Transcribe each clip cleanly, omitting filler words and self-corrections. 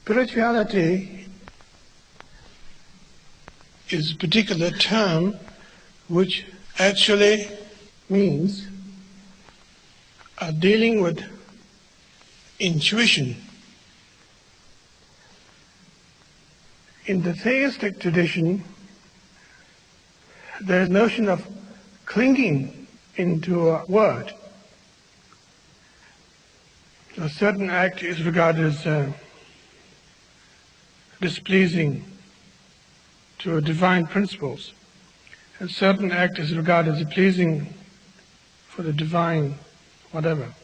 Spirituality is a particular term which actually means dealing with intuition. In the theistic tradition, there is a notion of clinging into a word. A certain act is regarded as displeasing to divine principles. A certain act is regarded as pleasing for the divine whatever.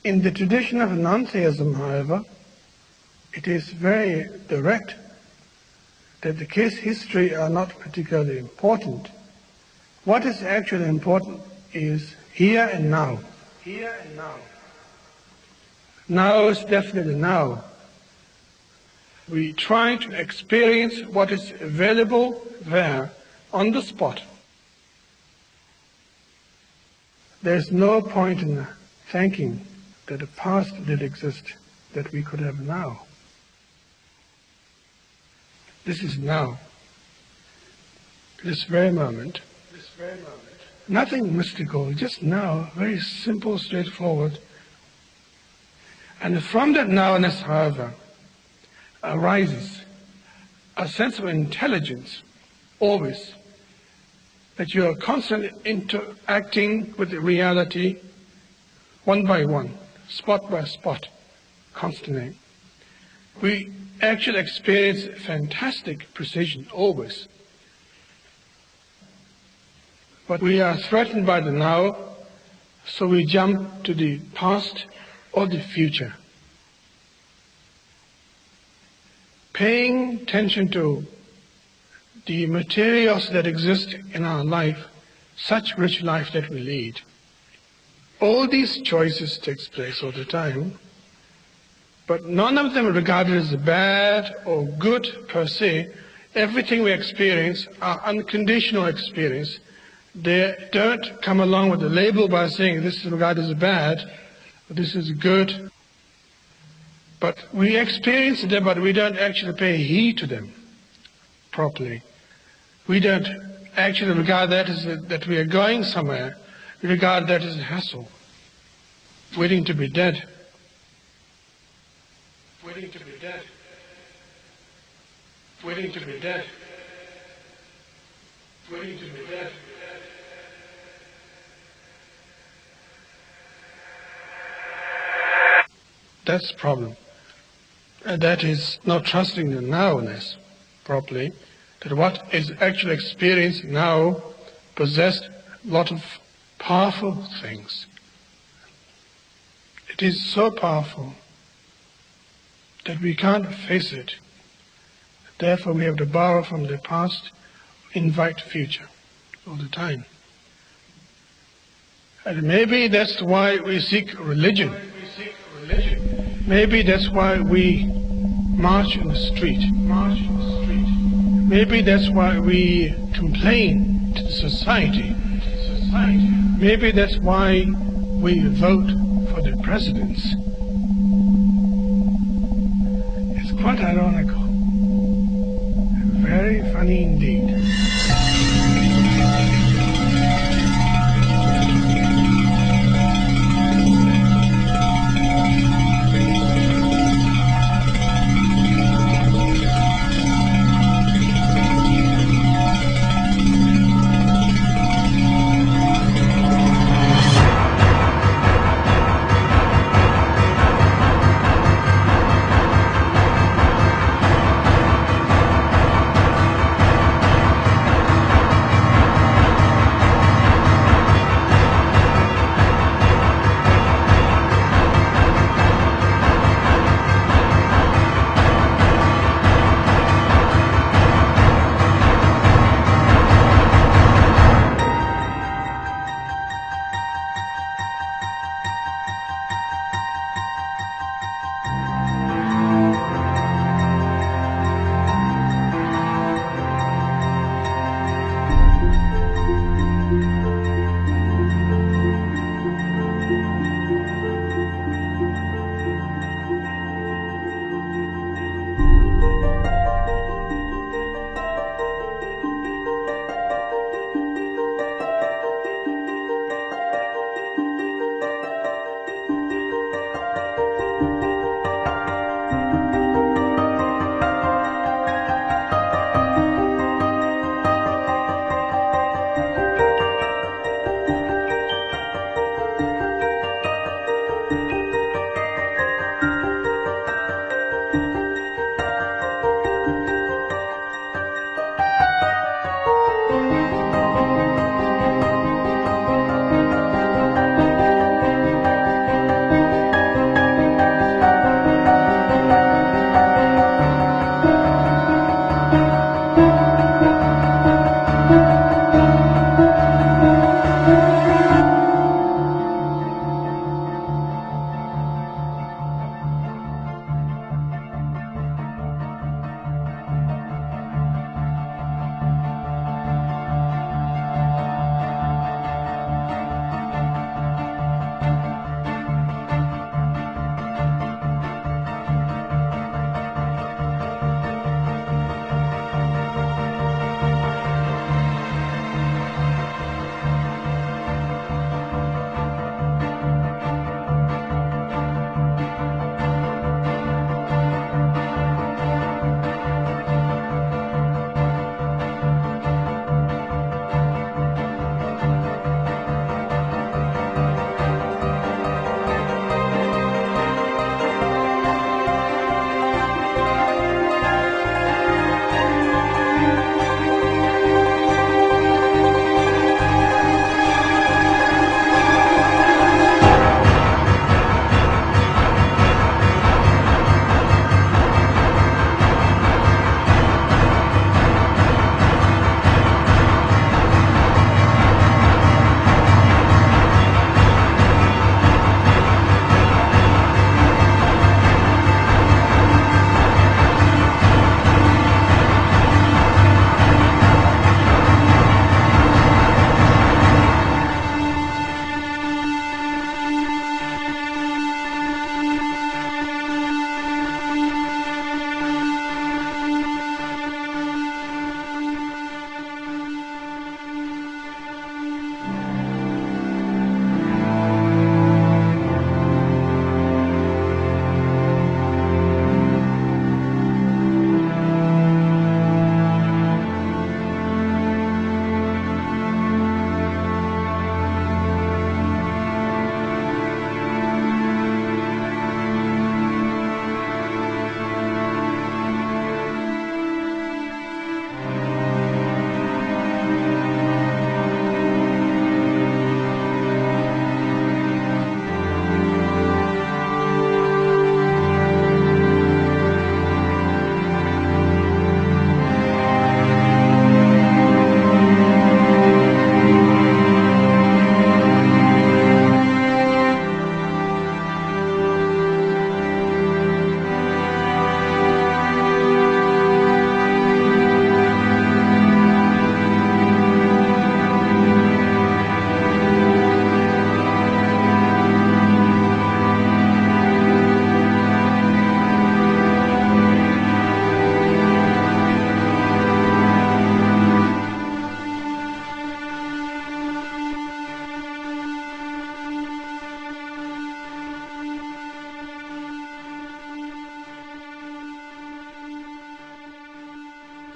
In the tradition of non-theism, however, it is very direct that the case history are not particularly important. What is actually important is here and now. Here and now. Now is definitely now. We try to experience what is available there on the spot. There's no point in thinking that the past did exist that we could have now. This is now. This very moment. Nothing mystical, just now, very simple, straightforward. And from that nowness, however, arises a sense of intelligence, always, that you are constantly interacting with the reality, one by one, spot by spot, constantly. We actually experience fantastic precision, always. But we are threatened by the now, so we jump to the past or the future. Paying attention to the materials that exist in our life, such rich life that we lead. All these choices takes place all the time, but none of them are regarded as bad or good per se. Everything we experience are unconditional experience. They don't come along with a label by saying this is regarded as bad, or this is good. But we experience them, but we don't actually pay heed to them properly. We don't actually regard that as that we are going somewhere. We regard that as a hassle, waiting to be dead. Waiting to be dead. Waiting to be dead. Waiting to be dead. That's the problem. And that is not trusting the nowness properly, that what is actually experienced now possessed a lot of powerful things. It is so powerful that we can't face it. Therefore we have to borrow from the past, invite future all the time. And maybe that's why we seek religion. Maybe that's why we march in the street. Maybe that's why we complain to society. Maybe that's why we vote for the presidents. It's quite ironical. Very funny indeed.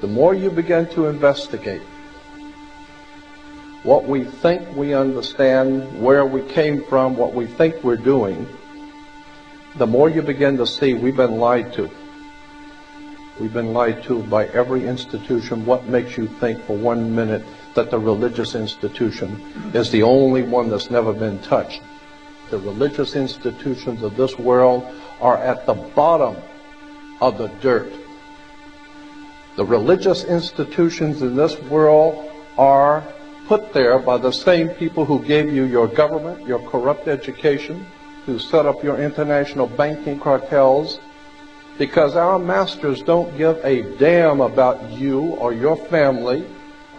the more you begin to investigate what we think we understand, where we came from, what we think we're doing, the more you begin to see we've been lied to. We've been lied to by every institution. What makes you think for 1 minute that the religious institution is the only one that's never been touched? The religious institutions of this world are at the bottom of the dirt. The religious institutions in this world are put there by the same people who gave you your government, your corrupt education, who set up your international banking cartels, because our masters don't give a damn about you or your family.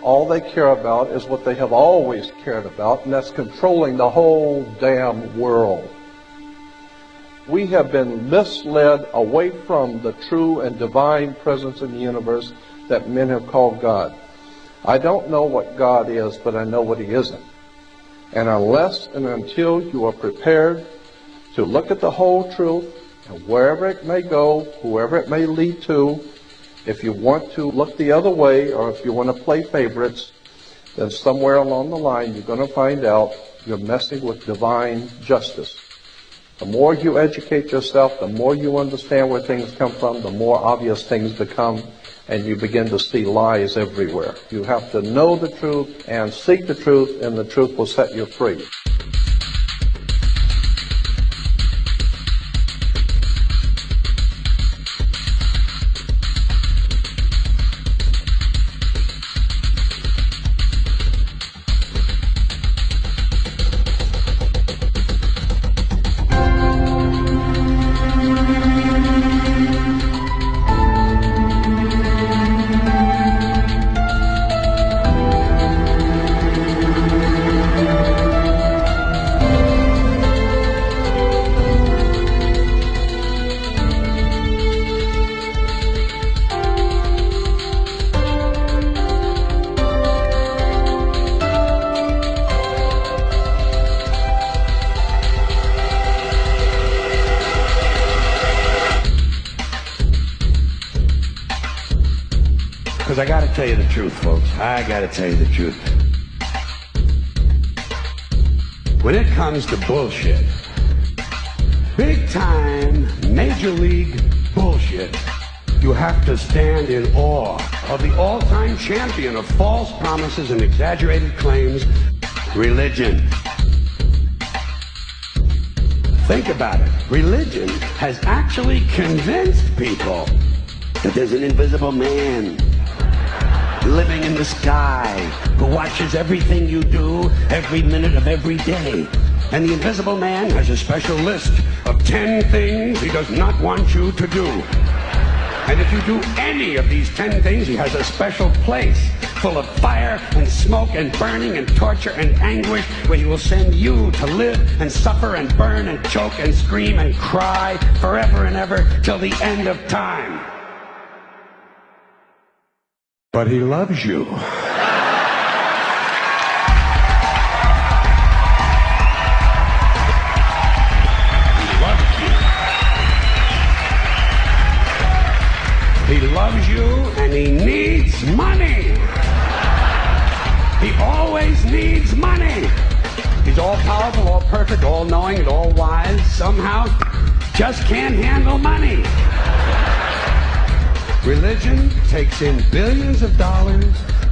All they care about is what they have always cared about, and that's controlling the whole damn world. We have been misled away from the true and divine presence in the universe that men have called God. I don't know what God is, but I know what He isn't. And unless and until you are prepared to look at the whole truth, and wherever it may go, whoever it may lead to, if you want to look the other way, or if you want to play favorites, then somewhere along the line you're going to find out you're messing with divine justice. The more you educate yourself, the more you understand where things come from, the more obvious things become, and you begin to see lies everywhere. You have to know the truth and seek the truth, and the truth will set you free. Because I got to tell you the truth, folks. I got to tell you the truth. When it comes to bullshit, big time, major league bullshit, you have to stand in awe of the all-time champion of false promises and exaggerated claims, religion. Think about it. Religion has actually convinced people that there's an invisible man living in the sky who watches everything you do every minute of every day. And the invisible man has a special list of 10 things he does not want you to do. And if you do any of these 10 things, he has a special place full of fire and smoke and burning and torture and anguish where he will send you to live and suffer and burn and choke and scream and cry forever and ever till the end of time. But he loves you. He loves you. He loves you and he needs money. He always needs money. He's all powerful, all perfect, all knowing, and all wise. Somehow just can't handle money. Religion takes in billions of dollars,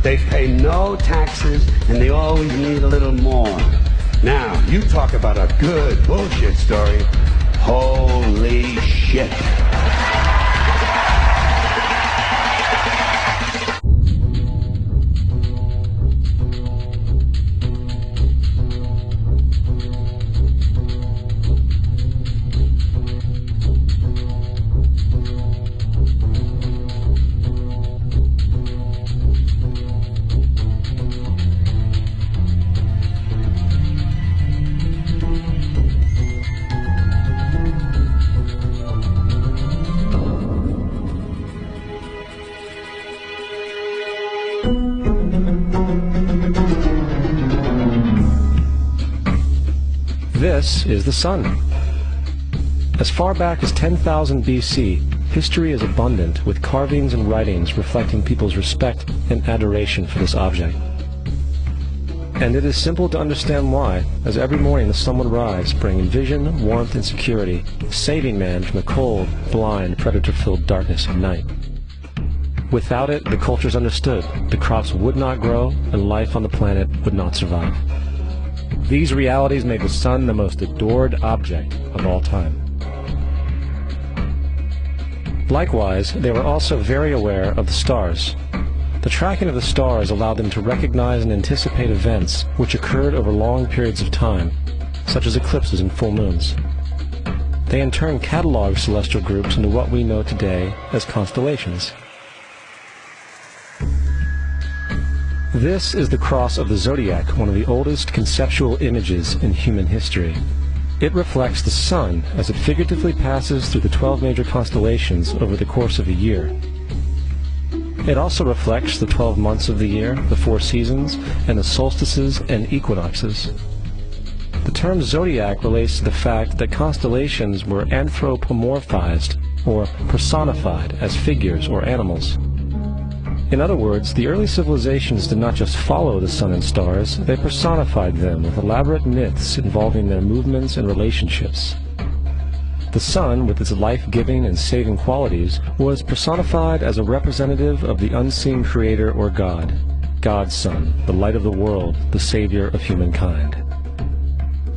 they pay no taxes, and they always need a little more. Now, you talk about a good bullshit story. Holy shit. This is the sun. As far back as 10,000 BC, history is abundant with carvings and writings reflecting people's respect and adoration for this object. And it is simple to understand why, as every morning the sun would rise, bringing vision, warmth, and security, saving man from the cold, blind, predator-filled darkness of night. Without it, the cultures understood, the crops would not grow, and life on the planet would not survive. These realities made the sun the most adored object of all time. Likewise, they were also very aware of the stars. The tracking of the stars allowed them to recognize and anticipate events which occurred over long periods of time, such as eclipses and full moons. They in turn cataloged celestial groups into what we know today as constellations. This is the cross of the zodiac, one of the oldest conceptual images in human history. It reflects the sun as it figuratively passes through the 12 major constellations over the course of a year. It also reflects the 12 months of the year, the 4 seasons, and the solstices and equinoxes. The term zodiac relates to the fact that constellations were anthropomorphized, or personified, as figures or animals. In other words, the early civilizations did not just follow the sun and stars, they personified them with elaborate myths involving their movements and relationships. The sun, with its life-giving and saving qualities, was personified as a representative of the unseen creator or God, God's Son, the light of the world, the savior of humankind.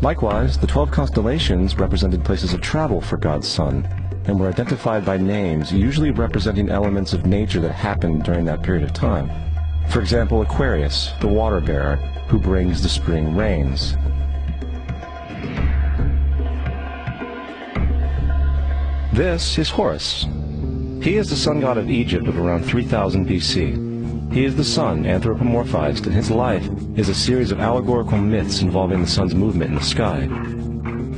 Likewise, the 12 constellations represented places of travel for God's Son, and were identified by names, usually representing elements of nature that happened during that period of time. For example, Aquarius, the water bearer, who brings the spring rains. This is Horus. He is the sun god of Egypt of around 3000 BC. He is the sun anthropomorphized, and his life is a series of allegorical myths involving the sun's movement in the sky.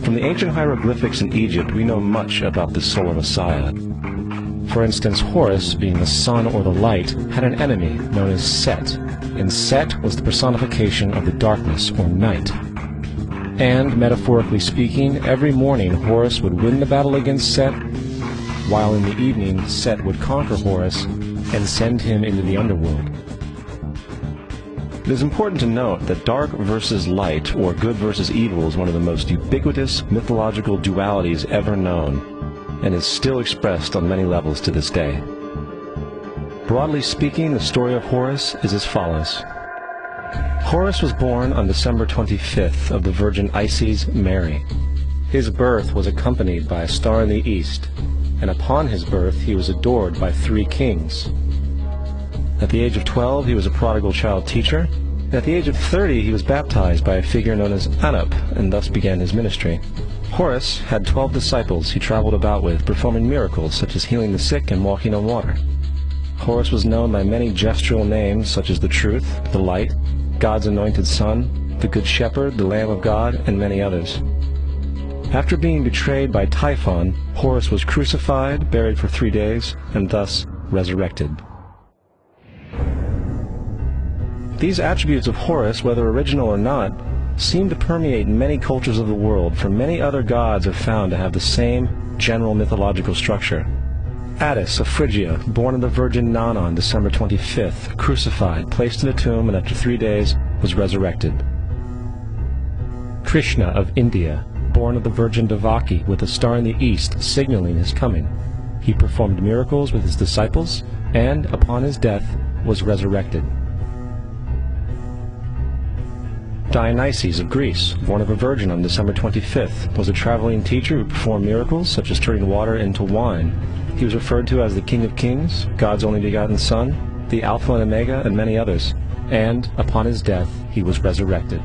From the ancient hieroglyphics in Egypt, we know much about this solar messiah. For instance, Horus, being the sun or the light, had an enemy known as Set, and Set was the personification of the darkness or night. And, metaphorically speaking, every morning Horus would win the battle against Set, while in the evening Set would conquer Horus and send him into the underworld. It is important to note that dark versus light, or good versus evil, is one of the most ubiquitous mythological dualities ever known, and is still expressed on many levels to this day. Broadly speaking, the story of Horus is as follows. Horus was born on December 25th of the Virgin Isis Mary. His birth was accompanied by a star in the east, and upon his birth he was adored by 3 kings. At the age of 12 he was a prodigal child teacher, and at the age of 30 he was baptized by a figure known as Anup, and thus began his ministry. Horus had 12 disciples he traveled about with, performing miracles such as healing the sick and walking on water. Horus was known by many gestural names such as the Truth, the Light, God's Anointed Son, the Good Shepherd, the Lamb of God, and many others. After being betrayed by Typhon, Horus was crucified, buried for 3 days, and thus resurrected. These attributes of Horus, whether original or not, seem to permeate many cultures of the world, for many other gods are found to have the same general mythological structure. Attis of Phrygia, born of the Virgin Nana on December 25th, crucified, placed in a tomb, and after 3 days was resurrected. Krishna of India, born of the Virgin Devaki, with a star in the east signaling his coming. He performed miracles with his disciples, and, upon his death, was resurrected. Dionysus of Greece, born of a virgin on December 25th, was a traveling teacher who performed miracles such as turning water into wine. He was referred to as the King of Kings, God's only begotten Son, the Alpha and Omega, and many others. And, upon his death, he was resurrected.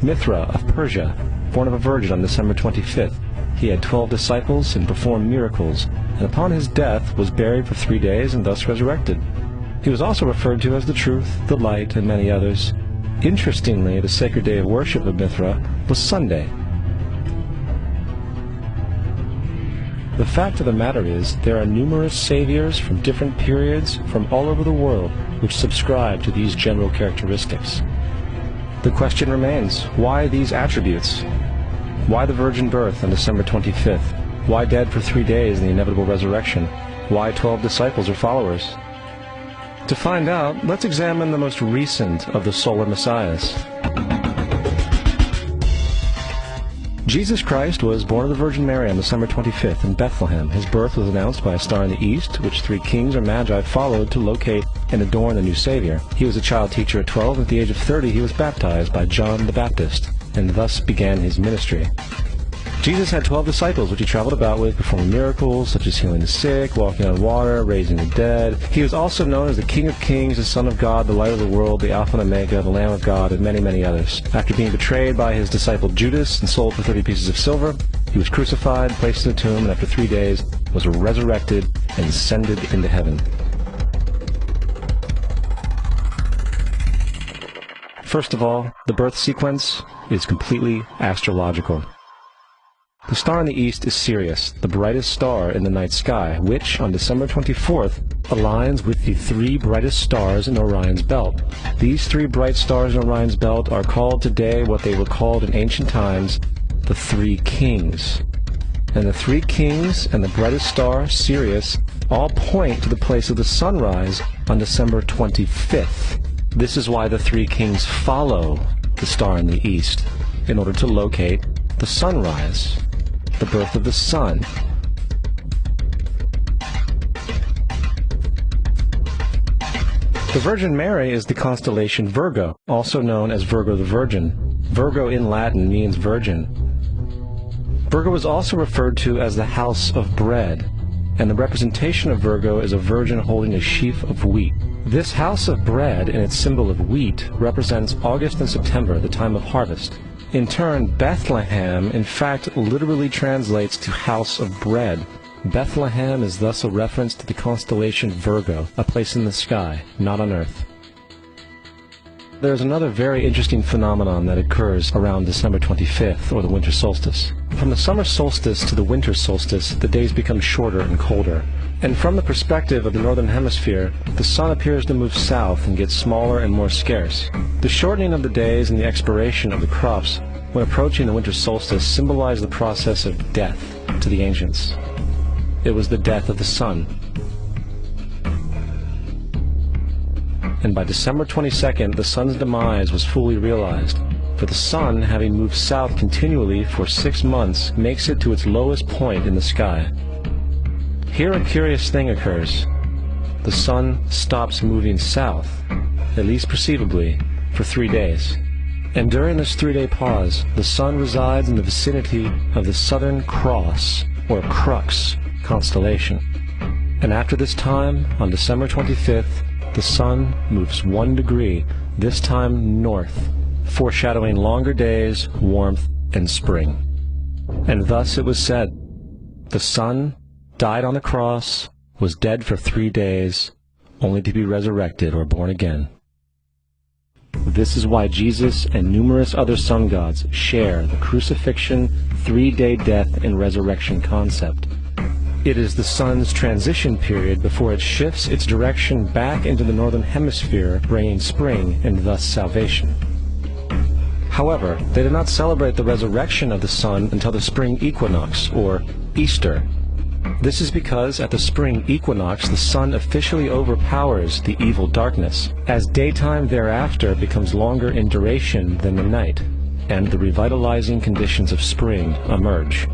Mithra of Persia, born of a virgin on December 25th, he had 12 disciples and performed miracles, and upon his death was buried for 3 days and thus resurrected. He was also referred to as the Truth, the Light, and many others. Interestingly, the sacred day of worship of Mithra was Sunday. The fact of the matter is, there are numerous saviors from different periods from all over the world which subscribe to these general characteristics. The question remains, why these attributes? Why the virgin birth on December 25th? Why dead for 3 days in the inevitable resurrection? Why 12 disciples or followers? To find out, let's examine the most recent of the solar messiahs. Jesus Christ was born of the Virgin Mary on December 25th in Bethlehem. His birth was announced by a star in the east, which 3 kings or magi followed to locate and adorn the new Savior. He was a child teacher at 12, and at the age of 30 he was baptized by John the Baptist, and thus began his ministry. Jesus had 12 disciples, which he traveled about with, performing miracles such as healing the sick, walking on water, raising the dead. He was also known as the King of Kings, the Son of God, the Light of the World, the Alpha and Omega, the Lamb of God, and many, many others. After being betrayed by his disciple Judas and sold for 30 pieces of silver, he was crucified, placed in a tomb, and after 3 days was resurrected and ascended into heaven. First of all, the birth sequence is completely astrological. The star in the east is Sirius, the brightest star in the night sky, which, on December 24th, aligns with the 3 brightest stars in Orion's belt. These 3 bright stars in Orion's belt are called today what they were called in ancient times, the 3 kings. And the 3 kings and the brightest star, Sirius, all point to the place of the sunrise on December 25th. This is why the 3 kings follow the star in the east, in order to locate the sunrise, the birth of the sun. The Virgin Mary is the constellation Virgo, also known as Virgo the Virgin. Virgo in Latin means virgin. Virgo is also referred to as the house of bread, and the representation of Virgo is a virgin holding a sheaf of wheat. This house of bread and its symbol of wheat represents August and September, the time of harvest. In turn, Bethlehem, in fact, literally translates to house of bread. Bethlehem is thus a reference to the constellation Virgo, a place in the sky, not on earth. There's another very interesting phenomenon that occurs around December 25th, or the winter solstice. From the summer solstice to the winter solstice, the days become shorter and colder. And from the perspective of the northern hemisphere, the sun appears to move south and get smaller and more scarce. The shortening of the days and the expiration of the crops when approaching the winter solstice symbolize the process of death to the ancients. It was the death of the sun. And by December 22nd, the sun's demise was fully realized, for the sun, having moved south continually for 6 months, makes it to its lowest point in the sky. Here a curious thing occurs. The sun stops moving south, at least perceivably, for 3 days. And during this 3-day pause, the sun resides in the vicinity of the Southern Cross, or Crux, constellation. And after this time, on December 25th, the sun moves 1 degree, this time north, foreshadowing longer days, warmth, and spring. And thus it was said, the sun died on the cross, was dead for 3 days, only to be resurrected or born again. This is why Jesus and numerous other sun gods share the crucifixion, 3-day death, and resurrection concept. It is the sun's transition period before it shifts its direction back into the northern hemisphere, bringing spring and thus salvation. However, they do not celebrate the resurrection of the sun until the spring equinox, or Easter. This is because at the spring equinox the sun officially overpowers the evil darkness, as daytime thereafter becomes longer in duration than the night, and the revitalizing conditions of spring emerge.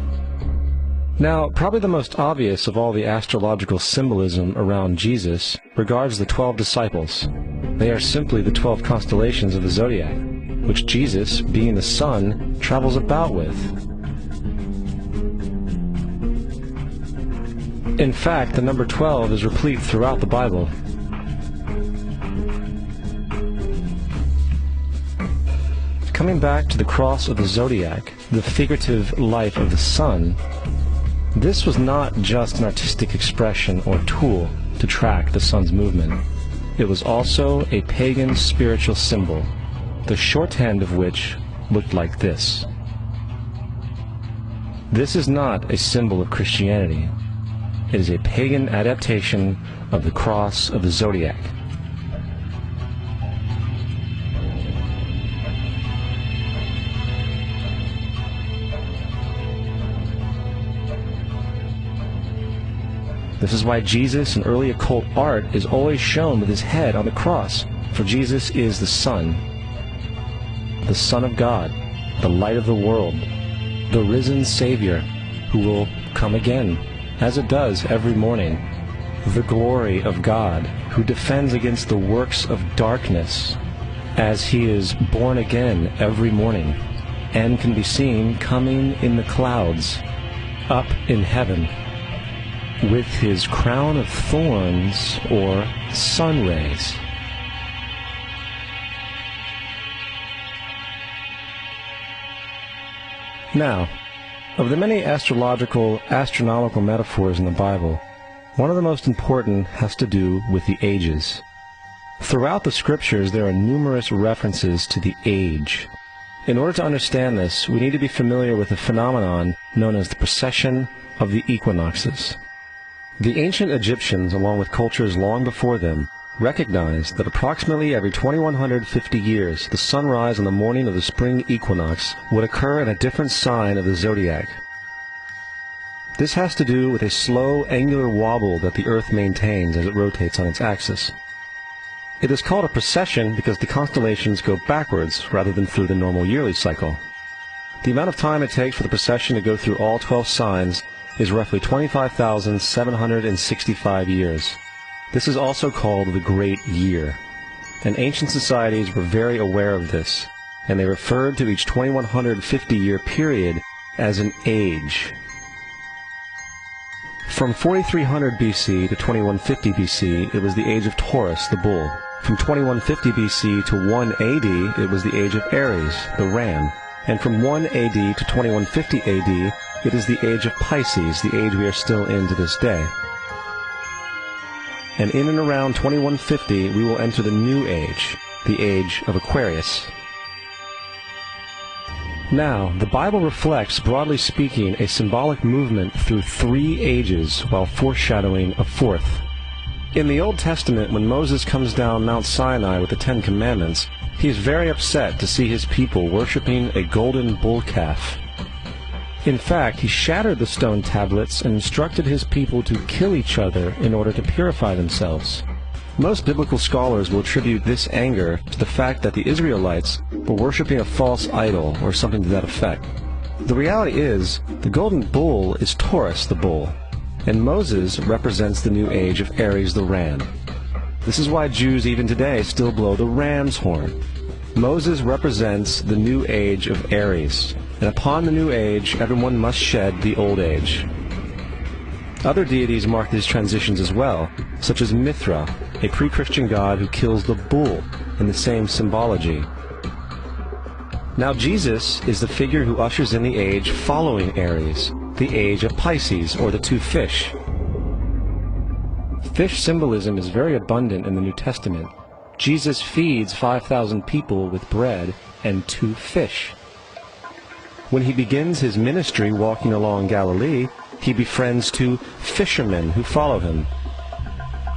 Now, probably the most obvious of all the astrological symbolism around Jesus regards the 12 disciples. They are simply the 12 constellations of the zodiac, which Jesus, being the sun, travels about with. In fact, the number 12 is replete throughout the Bible. Coming back to the cross of the zodiac, the figurative life of the sun, this was not just an artistic expression or tool to track the sun's movement. It was also a pagan spiritual symbol, the shorthand of which looked like this. This is not a symbol of Christianity. It is a pagan adaptation of the cross of the zodiac. This is why Jesus in early occult art is always shown with his head on the cross, for Jesus is the Son of God, the light of the world, the risen Savior who will come again, as it does every morning, the glory of God who defends against the works of darkness as he is born again every morning and can be seen coming in the clouds up in heaven with his crown of thorns or sun rays. Now, of the many astronomical metaphors in the Bible, one of the most important has to do with the ages. Throughout the scriptures, there are numerous references to the age. In order to understand this, we need to be familiar with a phenomenon known as the precession of the equinoxes. The ancient Egyptians, along with cultures long before them, recognized that approximately every 2150 years, the sunrise on the morning of the spring equinox would occur in a different sign of the zodiac. This has to do with a slow, angular wobble that the Earth maintains as it rotates on its axis. It is called a precession because the constellations go backwards rather than through the normal yearly cycle. The amount of time it takes for the precession to go through all 12 signs is roughly 25,765 years. This is also called the Great Year, and ancient societies were very aware of this, and they referred to each 2150-year period as an age. From 4300 BC to 2150 BC, it was the age of Taurus, the bull. From 2150 BC to 1 AD, it was the age of Aries, the ram. And from 1 AD to 2150 AD, it is the age of Pisces, the age we are still in to this day. And in and around 2150, we will enter the new age, the age of Aquarius. Now, the Bible reflects, broadly speaking, a symbolic movement through 3 ages while foreshadowing a 4th. In the Old Testament, when Moses comes down Mount Sinai with the 10 Commandments, he is very upset to see his people worshiping a golden bull calf. In fact, he shattered the stone tablets and instructed his people to kill each other in order to purify themselves. Most biblical scholars will attribute this anger to the fact that the Israelites were worshiping a false idol or something to that effect. The reality is, the golden bull is Taurus the bull, and Moses represents the new age of Aries the ram. This is why Jews even today still blow the ram's horn. Moses represents the new age of Aries, and upon the new age, everyone must shed the old age. Other deities mark these transitions as well, such as Mithra, a pre-Christian god who kills the bull in the same symbology. Now Jesus is the figure who ushers in the age following Aries, the age of Pisces, or the 2 fish. Fish symbolism is very abundant in the New Testament. Jesus feeds 5,000 people with bread and 2 fish. When he begins his ministry walking along Galilee, he befriends 2 fishermen who follow him.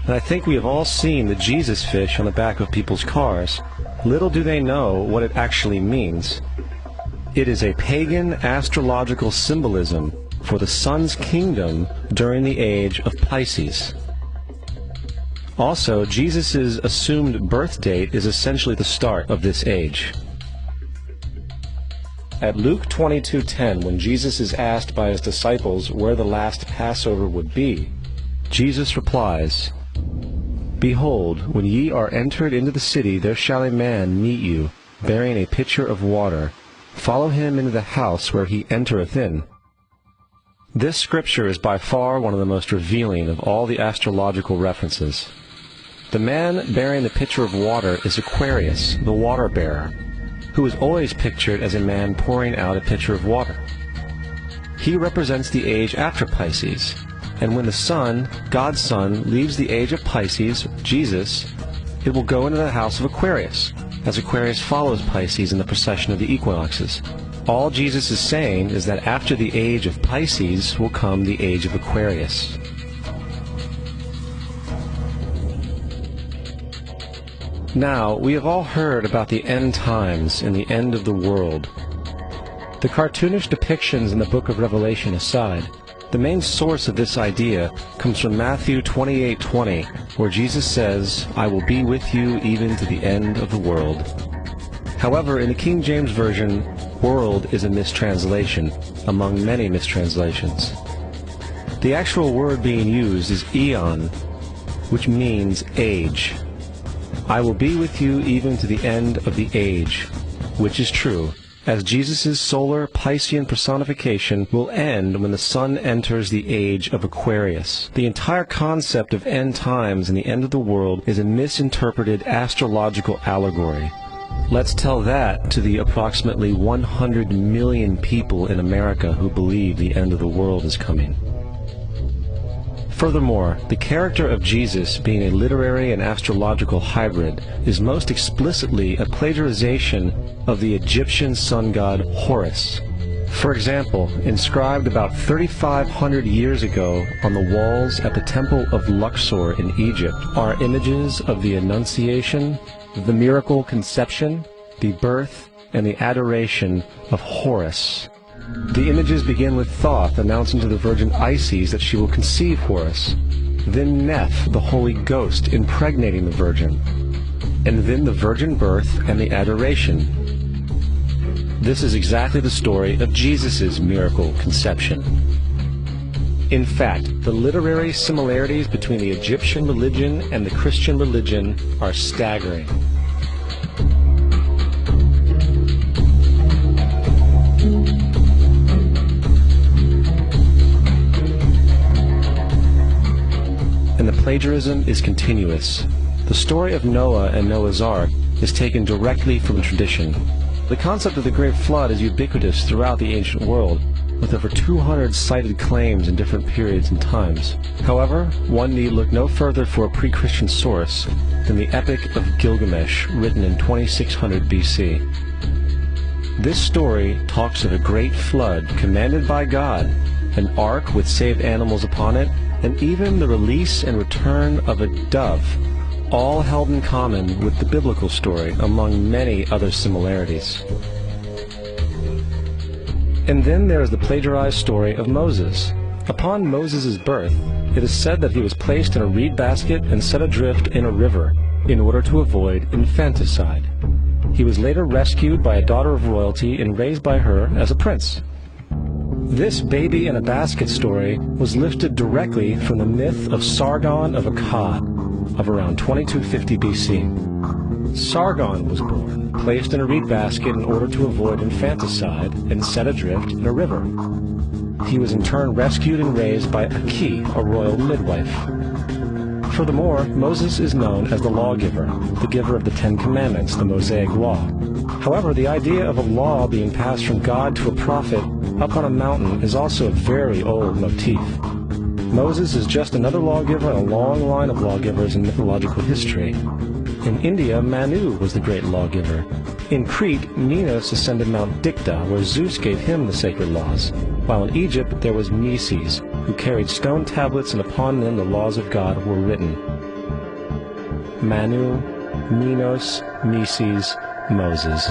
And I think we have all seen the Jesus fish on the back of people's cars. Little do they know what it actually means. It is a pagan astrological symbolism for the sun's kingdom during the age of Pisces. Also, Jesus' assumed birth date is essentially the start of this age. At Luke 22:10, when Jesus is asked by his disciples where the last Passover would be, Jesus replies, "Behold, when ye are entered into the city, there shall a man meet you, bearing a pitcher of water. Follow him into the house where he entereth in." This scripture is by far one of the most revealing of all the astrological references. The man bearing the pitcher of water is Aquarius, the water bearer, who is always pictured as a man pouring out a pitcher of water. He represents the age after Pisces, and when the sun, God's Son, leaves the age of Pisces, Jesus, it will go into the house of Aquarius, as Aquarius follows Pisces in the precession of the equinoxes. All Jesus is saying is that after the age of Pisces will come the age of Aquarius. Now, we have all heard about the end times and the end of the world. The cartoonish depictions in the book of Revelation aside, The main source of this idea comes from Matthew 28:20, where Jesus says, "I will be with you even to the end of the world." However, in the King James Version, world is a mistranslation, among many mistranslations. The actual word being used is eon, which means age. I will be with you even to the end of the age, which is true, as Jesus' solar Piscean personification will end when the sun enters the age of Aquarius. The entire concept of end times and the end of the world is a misinterpreted astrological allegory. Let's tell that to the approximately 100 million people in America who believe the end of the world is coming. Furthermore, the character of Jesus being a literary and astrological hybrid is most explicitly a plagiarization of the Egyptian sun god Horus. For example, inscribed about 3,500 years ago on the walls at the Temple of Luxor in Egypt are images of the Annunciation, the miracle conception, the birth, and the adoration of Horus. The images begin with Thoth announcing to the Virgin Isis that she will conceive Horus, then Neph, the Holy Ghost, impregnating the Virgin, and then the virgin birth and the adoration. This is exactly the story of Jesus' miracle conception. In fact, the literary similarities between the Egyptian religion and the Christian religion are staggering. And the plagiarism is continuous. The story of Noah and Noah's Ark is taken directly from tradition. The concept of the Great Flood is ubiquitous throughout the ancient world, with over 200 cited claims in different periods and times. However, one need look no further for a pre-Christian source than the Epic of Gilgamesh, written in 2600 BC. This story talks of a great flood commanded by God, an ark with saved animals upon it, and even the release and return of a dove, all held in common with the biblical story, among many other similarities. And then there is the plagiarized story of Moses. Upon Moses' birth, it is said that he was placed in a reed basket and set adrift in a river in order to avoid infanticide. He was later rescued by a daughter of royalty and raised by her as a prince. This baby in a basket story was lifted directly from the myth of Sargon of Akkad of around 2250 BC. Sargon was born, placed in a reed basket in order to avoid infanticide, and set adrift in a river. He was in turn rescued and raised by Aki, a royal midwife. Furthermore, Moses is known as the lawgiver, the giver of the Ten Commandments, the Mosaic Law. However, the idea of a law being passed from God to a prophet up on a mountain is also a very old motif. Moses is just another lawgiver in a long line of lawgivers in mythological history. In India, Manu was the great lawgiver. In Crete, Minos ascended Mount Dicta, where Zeus gave him the sacred laws, while in Egypt there was Meses, who carried stone tablets and upon them the laws of God were written. Manu, Minos, Meses, Moses.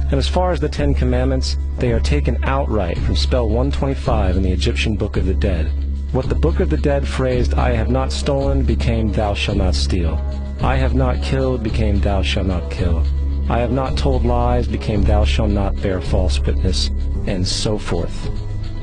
And as far as the Ten Commandments, they are taken outright from spell 125 in the Egyptian Book of the Dead. What the Book of the Dead phrased, "I have not stolen," became "Thou shalt not steal." "I have not killed," became "Thou shalt not kill." "I have not told lies," became "Thou shalt not bear false witness," and so forth.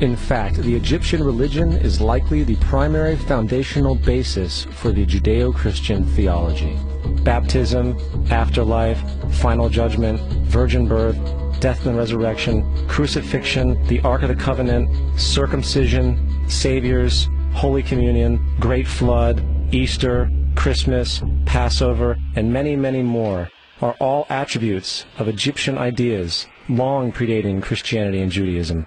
In fact, the Egyptian religion is likely the primary foundational basis for the Judeo-Christian theology. Baptism, afterlife, final judgment, virgin birth, death and resurrection, crucifixion, the Ark of the Covenant, circumcision, saviors, Holy Communion, Great Flood, Easter, Christmas, Passover, and many, many more are all attributes of Egyptian ideas long predating Christianity and Judaism.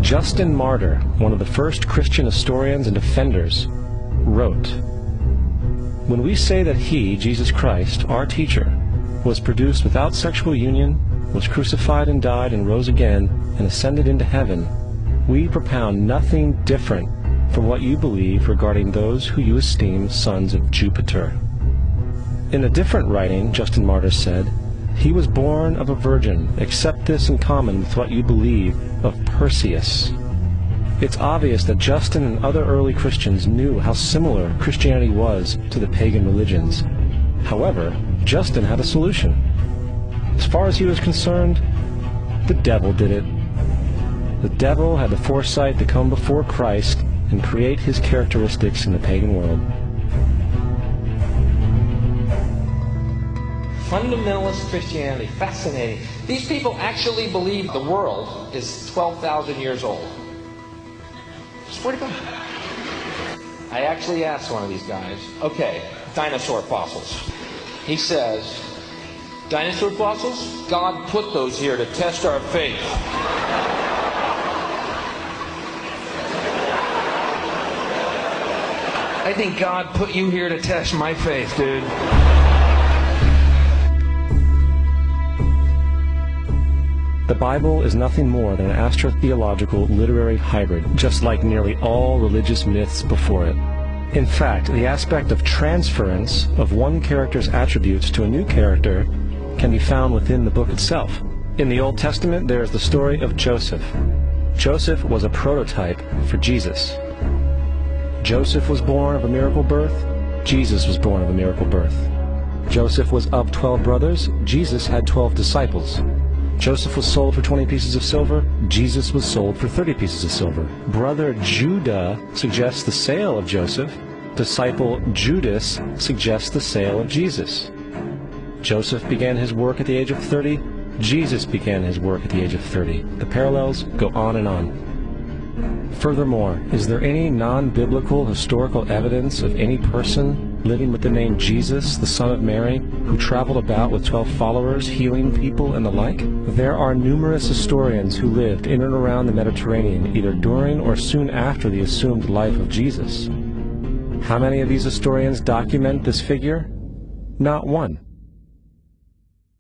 Justin Martyr, one of the first Christian historians and defenders, wrote, "When we say that he, Jesus Christ, our teacher, was produced without sexual union, was crucified and died and rose again and ascended into heaven, we propound nothing different from what you believe regarding those who you esteem sons of Jupiter." In a different writing, Justin Martyr said, "He was born of a virgin, except this in common with what you believe of Perseus." It's obvious that Justin and other early Christians knew how similar Christianity was to the pagan religions. However, Justin had a solution. As far as he was concerned, the devil did it. The devil had the foresight to come before Christ and create his characteristics in the pagan world. Fundamentalist Christianity, fascinating. These people actually believe the world is 12,000 years old. Swear to God. I actually asked one of these guys, okay, dinosaur fossils. He says, dinosaur fossils? God put those here to test our faith. I think God put you here to test my faith, dude. The Bible is nothing more than an astrotheological literary hybrid, just like nearly all religious myths before it. In fact, the aspect of transference of one character's attributes to a new character can be found within the book itself. In the Old Testament, there is the story of Joseph. Joseph was a prototype for Jesus. Joseph was born of a miracle birth. Jesus was born of a miracle birth. Joseph was of 12 brothers. Jesus had 12 disciples. Joseph was sold for 20 pieces of silver. Jesus was sold for 30 pieces of silver. Brother Judah suggests the sale of Joseph. Disciple Judas suggests the sale of Jesus. Joseph began his work at the age of 30. Jesus began his work at the age of 30. The parallels go on and on. Furthermore, is there any non-biblical historical evidence of any person living with the name Jesus, the son of Mary, who traveled about with 12 followers, healing people and the like? There are numerous historians who lived in and around the Mediterranean, either during or soon after the assumed life of Jesus. How many of these historians document this figure? Not one.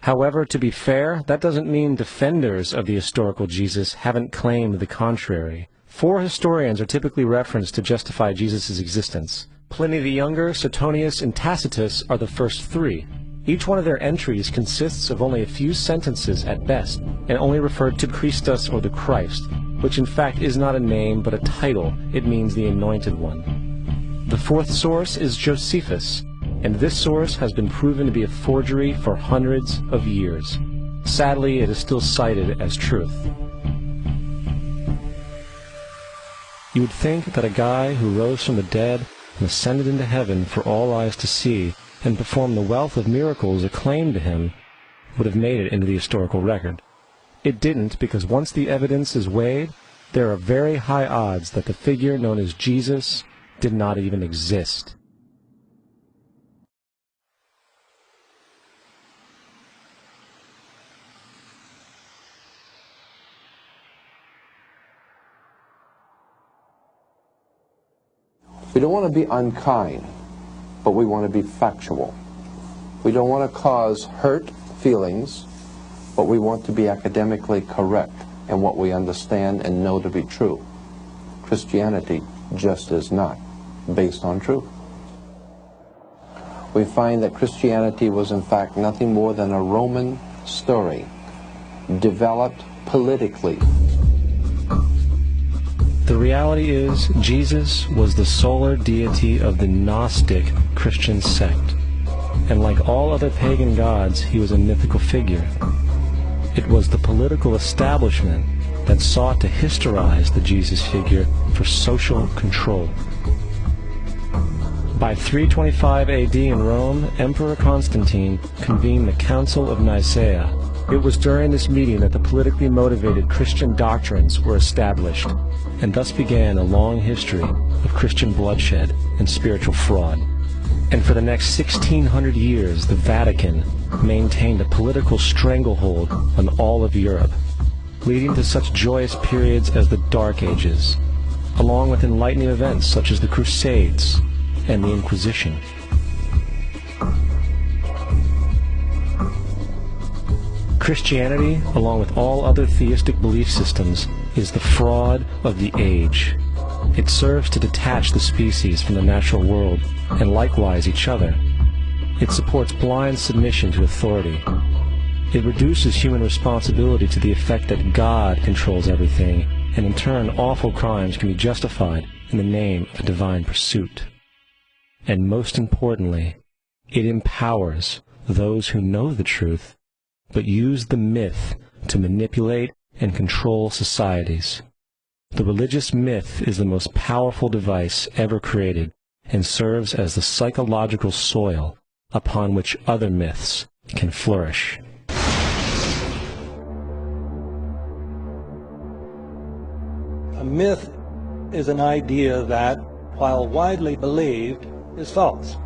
However, to be fair, that doesn't mean defenders of the historical Jesus haven't claimed the contrary. 4 historians are typically referenced to justify Jesus' existence. Pliny the Younger, Suetonius, and Tacitus are the first 3. Each one of their entries consists of only a few sentences at best, and only referred to Christus or the Christ, which in fact is not a name but a title. It means the Anointed One. The 4th source is Josephus, and this source has been proven to be a forgery for hundreds of years. Sadly, it is still cited as truth. You would think that a guy who rose from the dead and ascended into heaven for all eyes to see and performed the wealth of miracles acclaimed to him would have made it into the historical record. It didn't, because once the evidence is weighed, there are very high odds that the figure known as Jesus did not even exist. We don't want to be unkind, but we want to be factual. We don't want to cause hurt feelings, but we want to be academically correct in what we understand and know to be true. Christianity just is not based on truth. We find that Christianity was in fact nothing more than a Roman story, developed politically. The reality is, Jesus was the solar deity of the Gnostic Christian sect, and like all other pagan gods, he was a mythical figure. It was the political establishment that sought to historize the Jesus figure for social control. By 325 AD in Rome, Emperor Constantine convened the Council of Nicaea. It was during this meeting that the politically motivated Christian doctrines were established, and thus began a long history of Christian bloodshed and spiritual fraud. And for the next 1600 years, the Vatican maintained a political stranglehold on all of Europe, leading to such joyous periods as the Dark Ages, along with enlightening events such as the Crusades and the Inquisition. Christianity, along with all other theistic belief systems, is the fraud of the age. It serves to detach the species from the natural world, and likewise each other. It supports blind submission to authority. It reduces human responsibility to the effect that God controls everything, and in turn awful crimes can be justified in the name of a divine pursuit. And most importantly, it empowers those who know the truth, but use the myth to manipulate and control societies. The religious myth is the most powerful device ever created and serves as the psychological soil upon which other myths can flourish. A myth is an idea that, while widely believed, is false.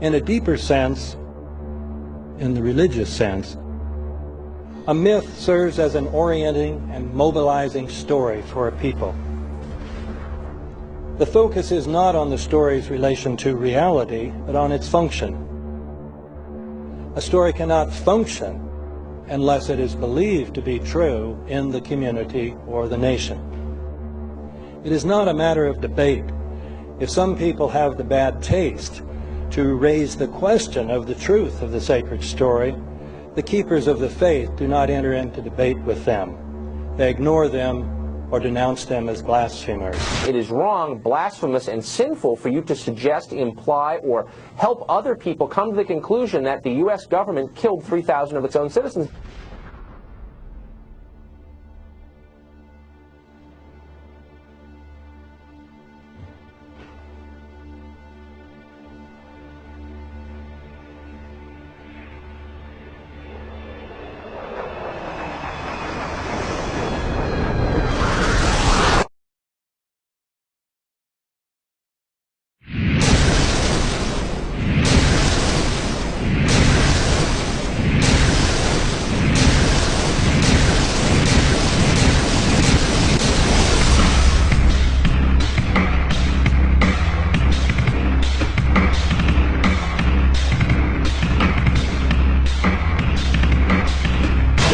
In a deeper sense, in the religious sense, a myth serves as an orienting and mobilizing story for a people. The focus is not on the story's relation to reality, but on its function. A story cannot function unless it is believed to be true in the community or the nation. It is not a matter of debate. If some people have the bad taste to raise the question of the truth of the sacred story, the keepers of the faith do not enter into debate with them. They ignore them or denounce them as blasphemers. It is wrong, blasphemous, and sinful for you to suggest, imply, or help other people come to the conclusion that the U.S. government killed 3,000 of its own citizens.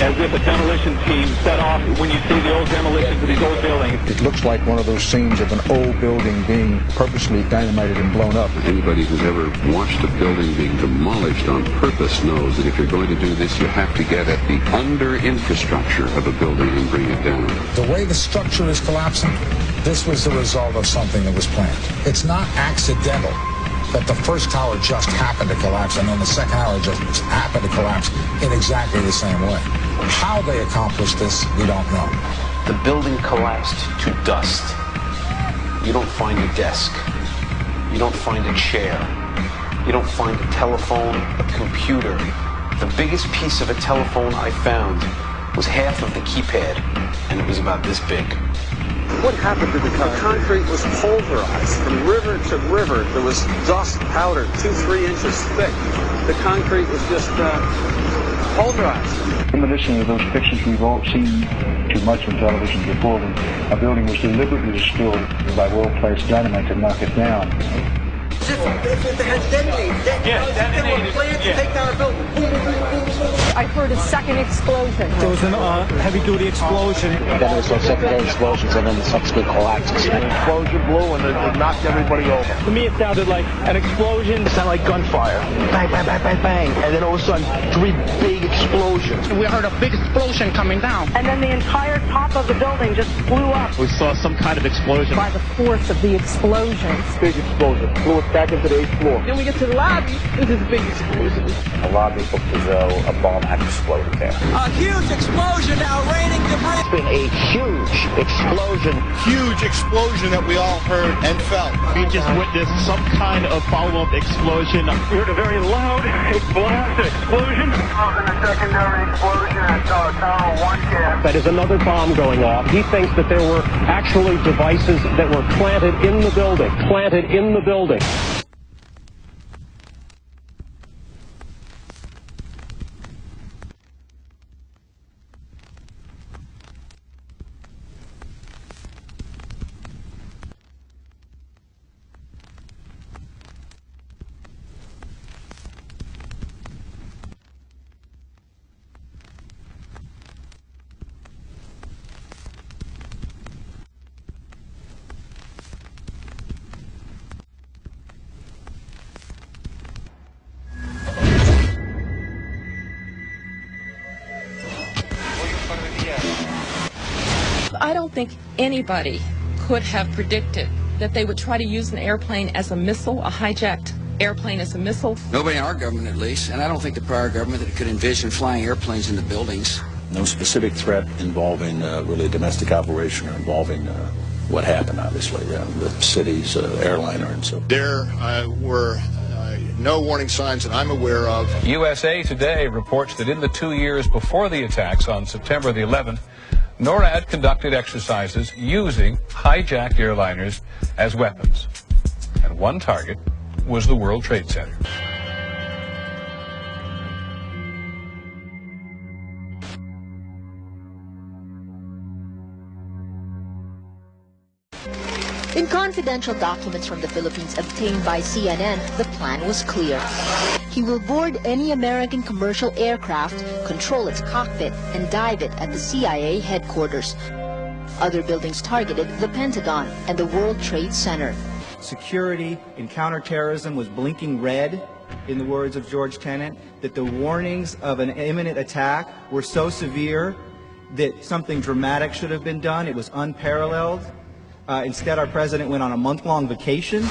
As if a demolition team set off when you see the old demolitions of these old buildings. It looks like one of those scenes of an old building being purposely dynamited and blown up. Anybody who's ever watched a building being demolished on purpose knows that if you're going to do this, you have to get at the under-infrastructure of a building and bring it down. The way the structure is collapsing, this was the result of something that was planned. It's not accidental that the first tower just happened to collapse and then the second tower just happened to collapse in exactly the same way. How they accomplished this, we don't know. The building collapsed to dust. You don't find a desk. You don't find a chair. You don't find a telephone, a computer. The biggest piece of a telephone I found was half of the keypad, and it was about this big. What happened to the concrete? The concrete was pulverized from river to river. There was dust powder 2-3 inches thick. The concrete was just pulverized. Reminiscent of those pictures we've all seen too much on television before, when a building was deliberately destroyed by world-class dynamite to knock it down. If it had detonated, they were planned to take down a building. I heard a second explosion. There was a heavy-duty explosion. Then there was some secondary explosions and then the subsequent collapses. An explosion blew and it knocked everybody over. To me, it sounded like an explosion. It sounded like gunfire. Bang, bang, bang, bang, bang. And then all of a sudden, 3 big explosions. We heard a big explosion coming down. And then the entire top of the building just blew up. We saw some kind of explosion. By the force of the explosion. Big explosion. Blew us back into the 8th floor. Then we get to the lobby. This is a big explosion. The lobby looked as though a bomb had exploded there. A huge explosion now raining debris. It's been a huge explosion. Huge explosion that we all heard and felt. We just witnessed some kind of follow-up explosion. We heard a very loud explosion. A secondary explosion at Tower 1 camp. That is another bomb going off. He thinks that there were actually devices that were planted in the building. Planted in the building. I don't think anybody could have predicted that they would try to use an airplane as a missile, a hijacked airplane as a missile. Nobody in our government, at least, and I don't think the prior government that could envision flying airplanes into buildings. No specific threat involving really a domestic operation or involving what happened, obviously, the city's airliner and so. There were no warning signs that I'm aware of. USA Today reports that in the 2 years before the attacks on September the 11th, NORAD conducted exercises using hijacked airliners as weapons. And one target was the World Trade Center. In confidential documents from the Philippines obtained by CNN, the plan was clear. He will board any American commercial aircraft, control its cockpit, and dive it at the CIA headquarters. Other buildings targeted the Pentagon and the World Trade Center. Security in counterterrorism was blinking red, in the words of George Tenet, that the warnings of an imminent attack were so severe that something dramatic should have been done. It was unparalleled. Instead, our president went on a month-long vacation.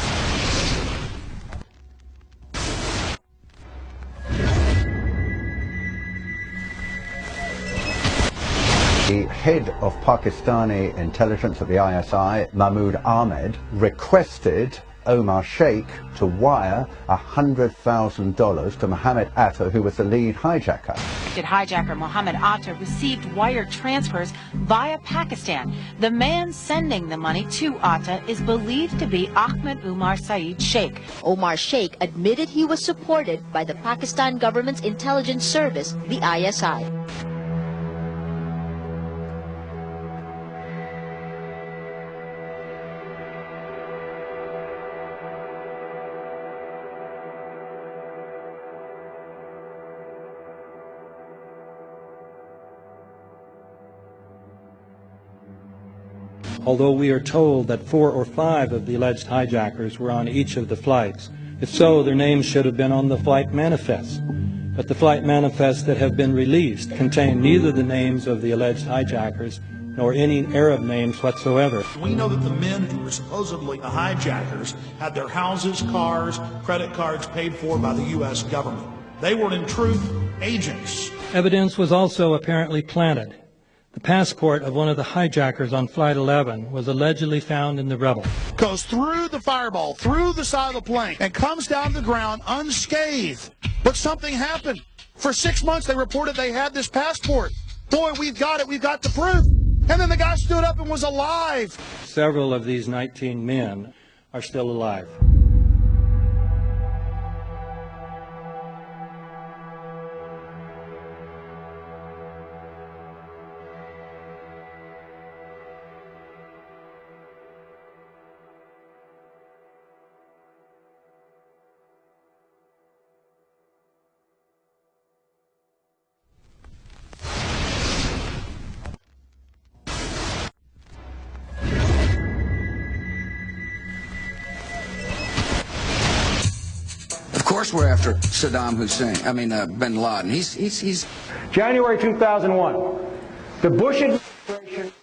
The head of Pakistani intelligence at the ISI, Mahmoud Ahmed, requested Omar Sheikh to wire $100,000 to Mohammed Atta, who was the lead hijacker. Hijacker Mohammed Atta received wire transfers via Pakistan. The man sending the money to Atta is believed to be Ahmed Umar Saeed Sheikh. Omar Sheikh admitted he was supported by the Pakistan government's intelligence service, the ISI. Although we are told that 4 or 5 of the alleged hijackers were on each of the flights. If so, their names should have been on the flight manifests. But the flight manifests that have been released contain neither the names of the alleged hijackers nor any Arab names whatsoever. We know that the men who were supposedly the hijackers had their houses, cars, credit cards paid for by the U.S. government. They were in truth agents. Evidence was also apparently planted. The passport of one of the hijackers on Flight 11 was allegedly found in the rubble. Goes through the fireball, through the side of the plane, and comes down to the ground unscathed. But something happened. For 6 months, they reported they had this passport. Boy, we've got it. We've got the proof. And then the guy stood up and was alive. Several of these 19 men are still alive. Of course we're after Saddam Hussein, bin Laden. He's January 2001, the Bush administration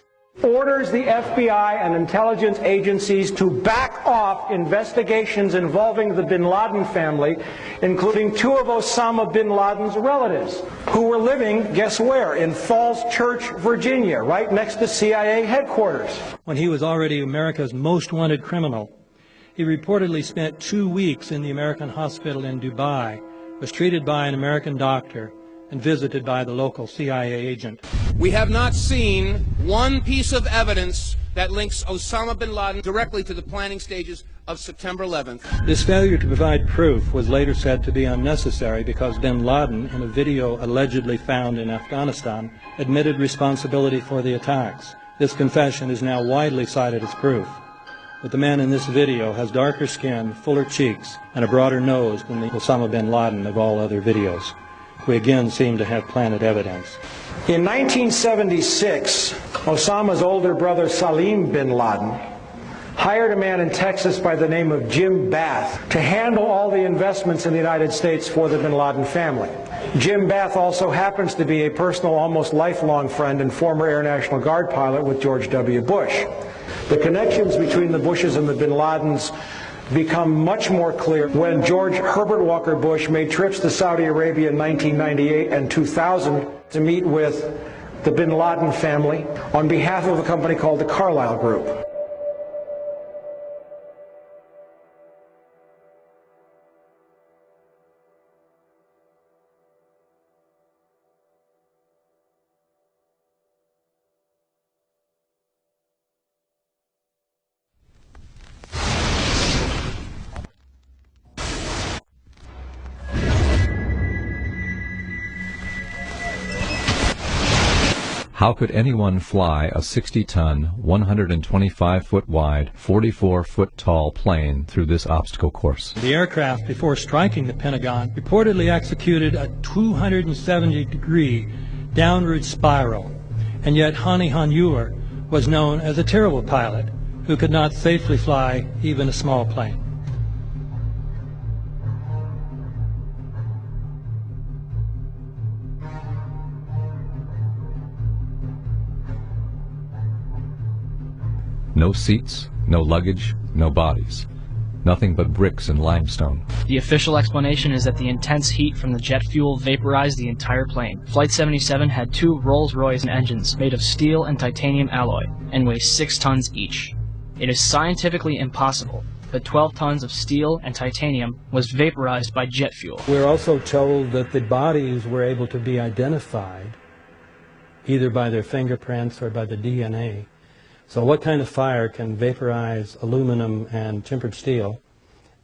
orders the FBI and intelligence agencies to back off investigations involving the bin Laden family, including 2 of Osama bin Laden's relatives, who were living, guess where, in Falls Church, Virginia, right next to CIA headquarters. When he was already America's most wanted criminal, he reportedly spent 2 weeks in the American hospital in Dubai, was treated by an American doctor, and visited by the local CIA agent. We have not seen one piece of evidence that links Osama bin Laden directly to the planning stages of September 11th. This failure to provide proof was later said to be unnecessary because bin Laden, in a video allegedly found in Afghanistan, admitted responsibility for the attacks. This confession is now widely cited as proof. But the man in this video has darker skin, fuller cheeks, and a broader nose than the Osama bin Laden of all other videos. We again seem to have planted evidence. In 1976, Osama's older brother Salim bin Laden hired a man in Texas by the name of Jim Bath to handle all the investments in the United States for the bin Laden family. Jim Bath also happens to be a personal, almost lifelong friend and former Air National Guard pilot with George W. Bush. The connections between the Bushes and the bin Ladens become much more clear when George Herbert Walker Bush made trips to Saudi Arabia in 1998 and 2000 to meet with the bin Laden family on behalf of a company called the Carlyle Group. How could anyone fly a 60-ton, 125-foot wide, 44-foot tall plane through this obstacle course? The aircraft, before striking the Pentagon, reportedly executed a 270-degree downward spiral, and yet Hani Hanyour was known as a terrible pilot who could not safely fly even a small plane. No seats, no luggage, no bodies. Nothing but bricks and limestone. The official explanation is that the intense heat from the jet fuel vaporized the entire plane. Flight 77 had 2 Rolls-Royce engines made of steel and titanium alloy and weigh 6 tons each. It is scientifically impossible that 12 tons of steel and titanium was vaporized by jet fuel. We're also told that the bodies were able to be identified either by their fingerprints or by the DNA. So what kind of fire can vaporize aluminum and tempered steel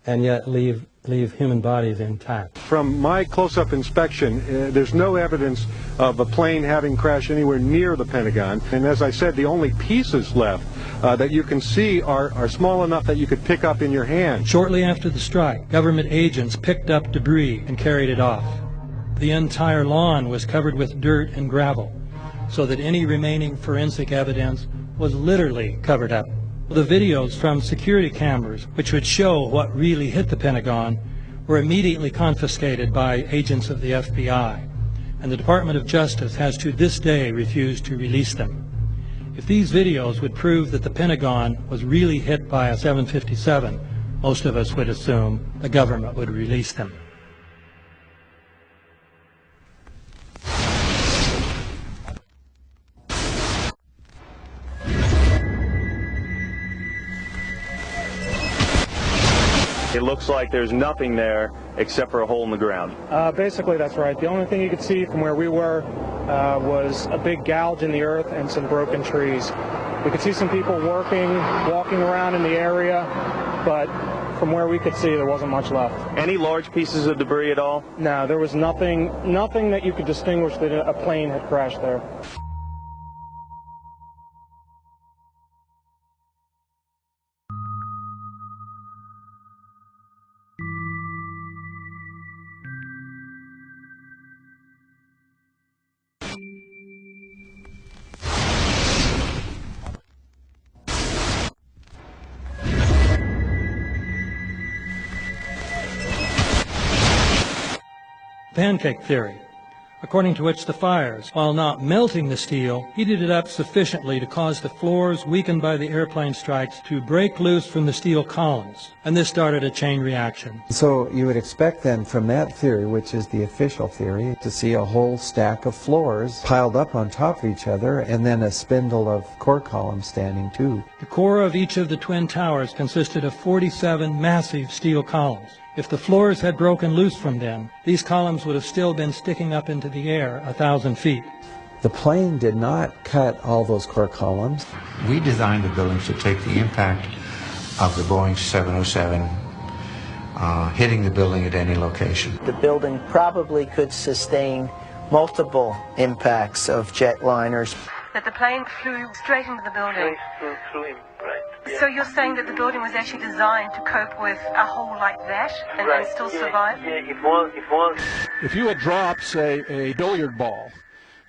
and yet leave human bodies intact? From my close-up inspection, there's no evidence of a plane having crashed anywhere near the Pentagon. And as I said, the only pieces left that you can see are small enough that you could pick up in your hand. Shortly after the strike, government agents picked up debris and carried it off. The entire lawn was covered with dirt and gravel, so that any remaining forensic evidence was literally covered up. The videos from security cameras, which would show what really hit the Pentagon, were immediately confiscated by agents of the FBI, and the Department of Justice has to this day refused to release them. If these videos would prove that the Pentagon was really hit by a 757, most of us would assume the government would release them. It looks like there's nothing there except for a hole in the ground. Basically, that's right. The only thing you could see from where we were was a big gouge in the earth and some broken trees. We could see some people walking around in the area, but from where we could see, there wasn't much left. Any large pieces of debris at all? No, there was nothing that you could distinguish that a plane had crashed there. Pancake theory, according to which the fires, while not melting the steel, heated it up sufficiently to cause the floors weakened by the airplane strikes to break loose from the steel columns, and this started a chain reaction. So you would expect then from that theory, which is the official theory, to see a whole stack of floors piled up on top of each other and then a spindle of core columns standing too. The core of each of the twin towers consisted of 47 massive steel columns. If the floors had broken loose from them, these columns would have still been sticking up into the air 1,000 feet. The plane did not cut all those core columns. We designed the buildings to take the impact of the Boeing 707 hitting the building at any location. The building probably could sustain multiple impacts of jetliners. That the plane flew straight into the building. Flew in, right. Yeah. So you're saying that the building was actually designed to cope with a hole like that and still survive? Yeah, it was. If you had dropped, say, a billiard ball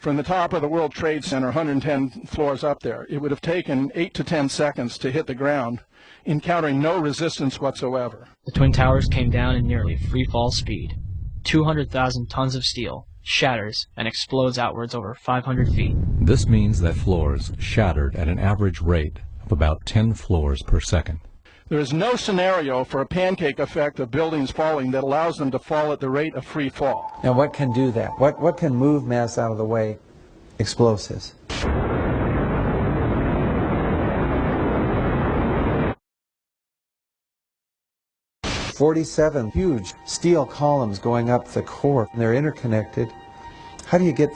from the top of the World Trade Center, 110 floors up there, it would have taken 8 to 10 seconds to hit the ground, encountering no resistance whatsoever. The Twin Towers came down in nearly free fall speed. 200,000 tons of steel, shatters, and explodes outwards over 500 feet. This means that floors shattered at an average rate of about 10 floors per second. There is no scenario for a pancake effect of buildings falling that allows them to fall at the rate of free fall. Now what can do that? What can move mass out of the way? Explosives. "47 huge steel columns going up the core. They're interconnected. How do you get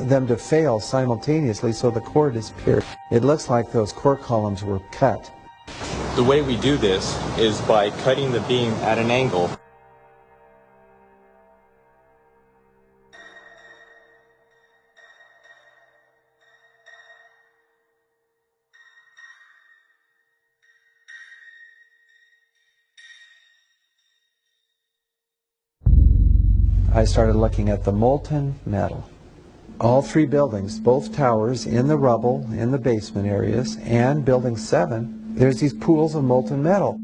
them to fail simultaneously so the core disappears?" It looks like those core columns were cut. The way we do this is by cutting the beam at an angle. I started looking at the molten metal. All three buildings, both towers in the rubble, in the basement areas, and Building 7, there's these pools of molten metal.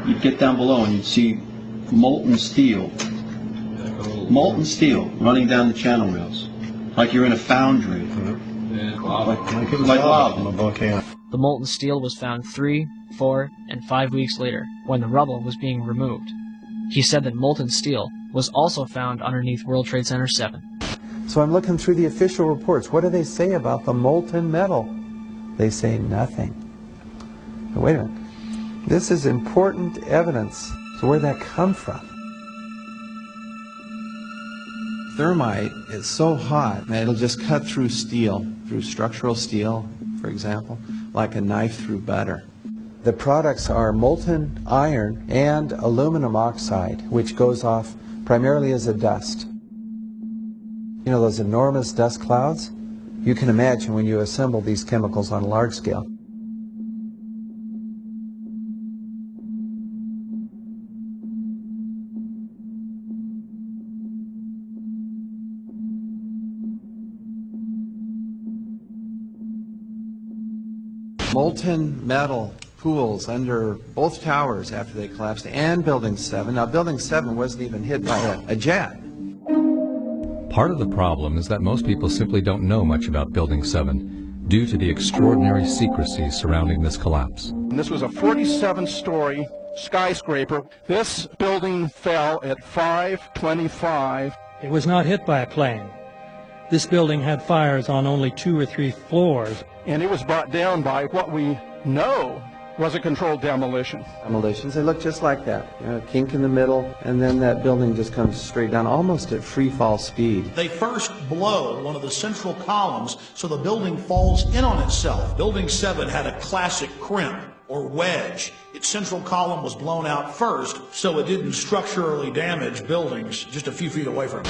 You'd get down below and you'd see molten steel running down the channel rails, like you're in a foundry. Like lava. The molten steel was found 3, 4, and 5 weeks later, when the rubble was being removed. He said that molten steel was also found underneath World Trade Center 7. So I'm looking through the official reports. What do they say about the molten metal? They say nothing. Now, wait a minute. This is important evidence. So where'd that come from? Thermite is so hot that it'll just cut through steel, through structural steel, for example, like a knife through butter. The products are molten iron and aluminum oxide, which goes off primarily as a dust. You know those enormous dust clouds? You can imagine when you assemble these chemicals on a large scale. Molten metal pools under both towers after they collapsed, and Building 7. Now, Building 7 wasn't even hit by a jet. Part of the problem is that most people simply don't know much about Building 7 due to the extraordinary secrecy surrounding this collapse. And this was a 47-story skyscraper. This building fell at 5:25. It was not hit by a plane. This building had fires on only 2 or 3 floors. And it was brought down by what we know was a controlled demolition. Demolitions, they look just like that. You know, a kink in the middle, and then that building just comes straight down, almost at free fall speed. They first blow one of the central columns so the building falls in on itself. Building 7 had a classic crimp or wedge. Its central column was blown out first, so it didn't structurally damage buildings just a few feet away from it.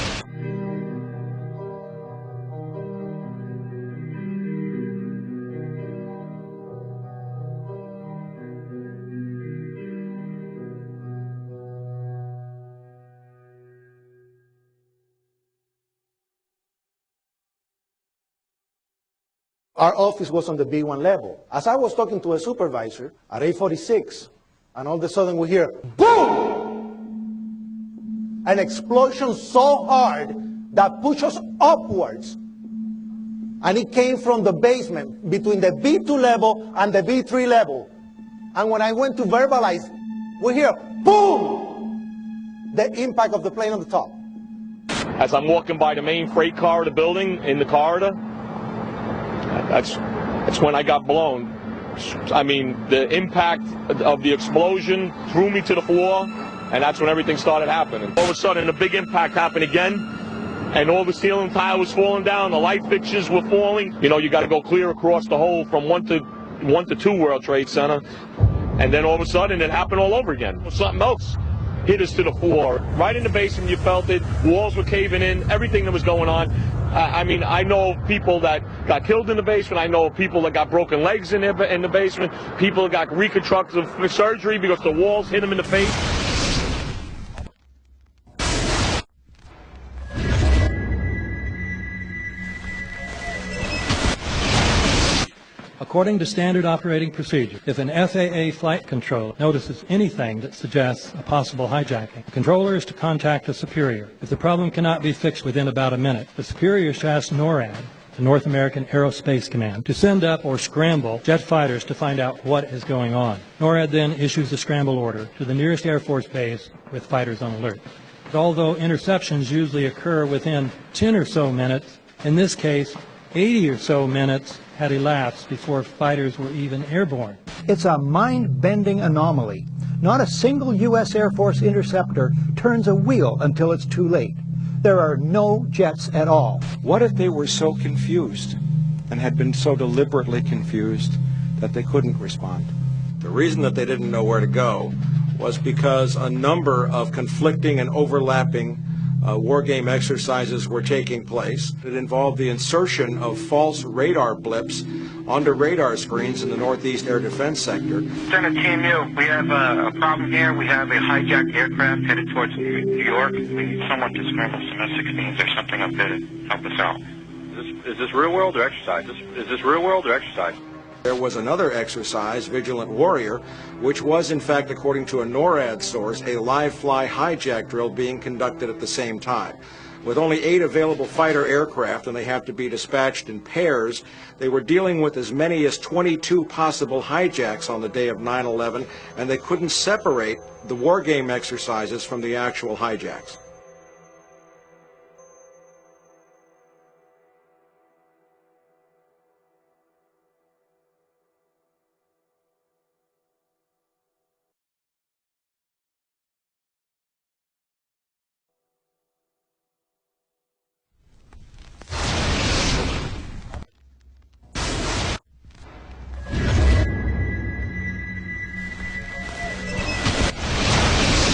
Our office was on the B1 level. As I was talking to a supervisor at 8:46, and all of a sudden we hear, boom! An explosion so hard that pushed us upwards. And it came from the basement between the B2 level and the B3 level. And when I went to verbalize, we hear, boom! The impact of the plane on the top. As I'm walking by the main freight corridor building in the corridor, that's when I got blown. I mean, the impact of the explosion threw me to the floor, and that's when everything started happening. All of a sudden, a big impact happened again, and all the ceiling tile was falling down, the light fixtures were falling. You know, you got to go clear across the whole from 1 to 2 World Trade Center, and then all of a sudden, it happened all over again. Something else hit us to the floor. Right in the basement, you felt it. Walls were caving in, everything that was going on. I mean, I know people that got killed in the basement. I know people that got broken legs in the basement. People that got reconstructive surgery because the walls hit them in the face. According to standard operating procedure, if an FAA flight controller notices anything that suggests a possible hijacking, the controller is to contact a superior. If the problem cannot be fixed within about a minute, the superior should ask NORAD, the North American Aerospace Command, to send up or scramble jet fighters to find out what is going on. NORAD then issues a scramble order to the nearest Air Force base with fighters on alert. But although interceptions usually occur within 10 or so minutes, in this case, 80 or so minutes had elapsed before fighters were even airborne. It's a mind-bending anomaly. Not a single U.S. Air Force interceptor turns a wheel until it's too late. There are no jets at all. What if they were so confused and had been so deliberately confused that they couldn't respond? The reason that they didn't know where to go was because a number of conflicting and overlapping war game exercises were taking place. It involved the insertion of false radar blips onto radar screens in the Northeast Air Defense Sector. Center Team U, we have a problem here. We have a hijacked aircraft headed towards New York. We need someone to scramble some F-16s or something up there to help us out. Is this real world or exercise? Is this real world or exercise? There was another exercise, Vigilant Warrior, which was, in fact, according to a NORAD source, a live-fly hijack drill being conducted at the same time. With only 8 available fighter aircraft, and they have to be dispatched in pairs, they were dealing with as many as 22 possible hijacks on the day of 9/11, and they couldn't separate the war game exercises from the actual hijacks.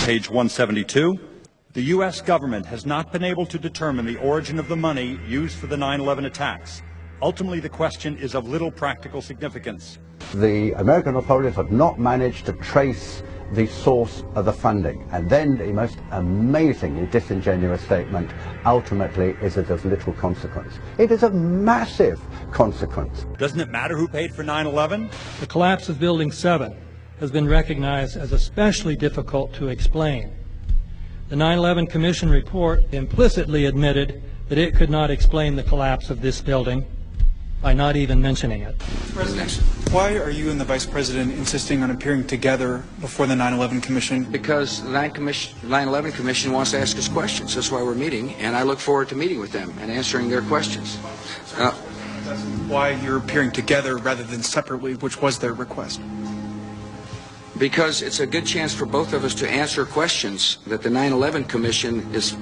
Page 172. The U.S. government has not been able to determine the origin of the money used for the 9/11 attacks. Ultimately, the question is of little practical significance. The American authorities have not managed to trace the source of the funding. And then the most amazingly disingenuous statement ultimately is it of little consequence. It is of massive consequence. Doesn't it matter who paid for 9/11? The collapse of Building 7 has been recognized as especially difficult to explain. The 9/11 Commission report implicitly admitted that it could not explain the collapse of this building by not even mentioning it. President, why are you and the Vice President insisting on appearing together before the 9/11 Commission? Because the 9/11 Commission wants to ask us questions. That's why we're meeting, and I look forward to meeting with them and answering their questions. Why you're appearing together rather than separately, which was their request? Because it's a good chance for both of us to answer questions that the 9/11 Commission is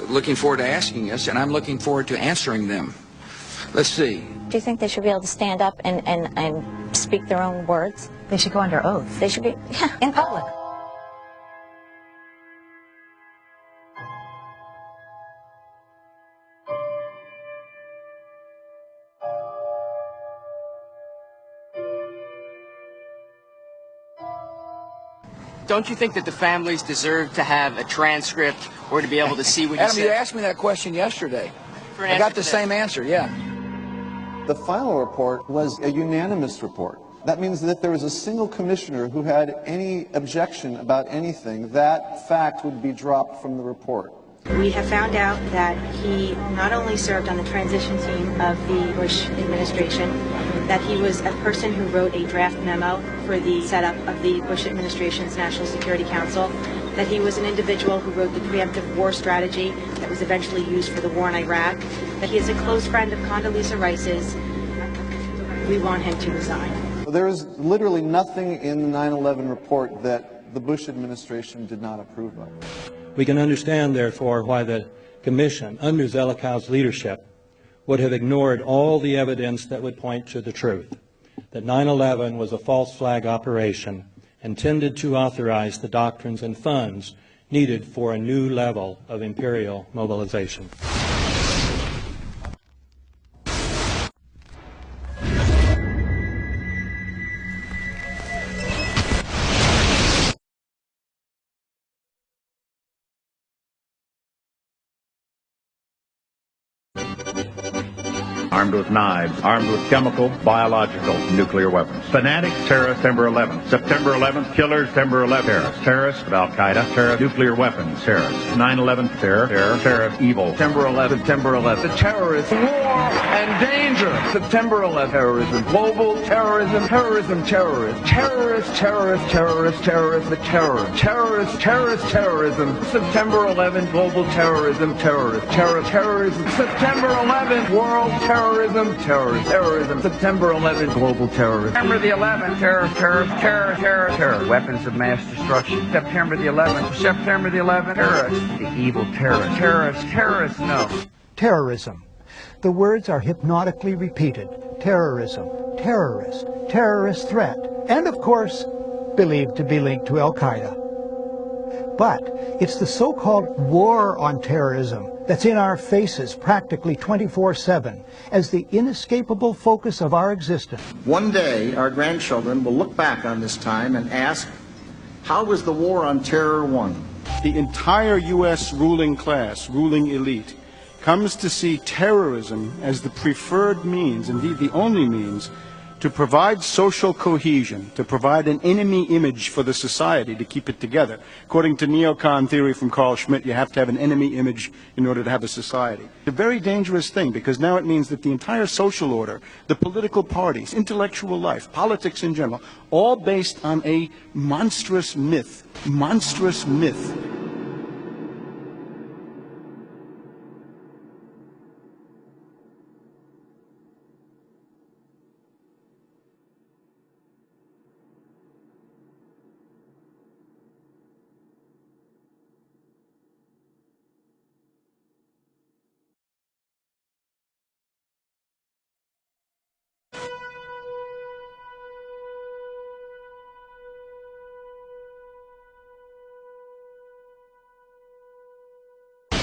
looking forward to asking us, and I'm looking forward to answering them. Let's see. Do you think they should be able to stand up and speak their own words? They should go under oath. They should be, yeah, in public. Don't you think that the families deserve to have a transcript or to be able to see what you Adam, said? you asked me that question yesterday. I got the same answer, yeah. The final report was a unanimous report. That means that if there was a single commissioner who had any objection about anything, that fact would be dropped from the report. We have found out that he not only served on the transition team of the Bush administration, that he was a person who wrote a draft memo for the setup of the Bush administration's National Security Council, that he was an individual who wrote the preemptive war strategy that was eventually used for the war in Iraq, that he is a close friend of Condoleezza Rice's. We want him to resign. There is literally nothing in the 9/11 report that the Bush administration did not approve of. We can understand, therefore, why the Commission, under Zelikow's leadership, would have ignored all the evidence that would point to the truth, that 9/11 was a false flag operation intended to authorize the doctrines and funds needed for a new level of imperial mobilization. armed with knives, armed with chemical, biological, nuclear weapons. Fanatics, terrorists, September 11th. September 11th, killers, September 11th, terrorists. Terrorists of Al-Qaeda, terrorists, nuclear weapons, terrorists. 9/11, terror, terrorist, evil. September 11th, September 11th. The terrorists, war and danger. September 11th, terrorism, global terrorism, terrorism, terrorism, terrorists, terrorists, terrorists, terrorists, the terror, terrorists, terrorist, terrorism. September 11th, global terrorism, terrorist, terror, terrorism. September 11th, world terrorism, terrorist, terrorism. September 11th, global terrorism. September the 11th, terror, terror, terror, terror, terror. Weapons of mass destruction. September the 11th, September the 11th, terrorists, the evil terrorists, terrorists, terrorists, no. Terrorism. The words are hypnotically repeated. Terrorism, terrorist, terrorist threat, and of course, believed to be linked to Al-Qaeda. But it's the so-called war on terrorism that's in our faces practically 24/7 as the inescapable focus of our existence. One day, our grandchildren will look back on this time and ask, how was the war on terror won? The entire U.S. ruling class, ruling elite, comes to see terrorism as the preferred means, indeed the only means, to provide social cohesion, to provide an enemy image for the society to keep it together. According to neocon theory from Carl Schmitt, you have to have an enemy image in order to have a society. It's a very dangerous thing because now it means that the entire social order, the political parties, intellectual life, politics in general, all based on a monstrous myth. Monstrous myth.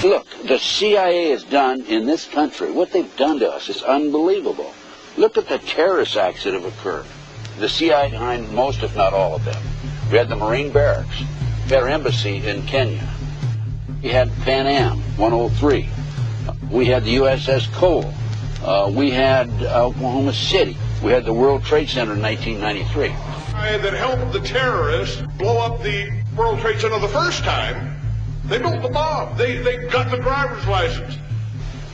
Look, the CIA has done in this country, what they've done to us is unbelievable. Look at the terrorist acts that have occurred. The CIA behind most, if not all of them. We had the Marine Barracks. We had our embassy in Kenya. We had Pan Am 103. We had the USS Cole. We had Oklahoma City. We had the World Trade Center in 1993. That helped the terrorists blow up the World Trade Center the first time. They built the bomb. They got the driver's license.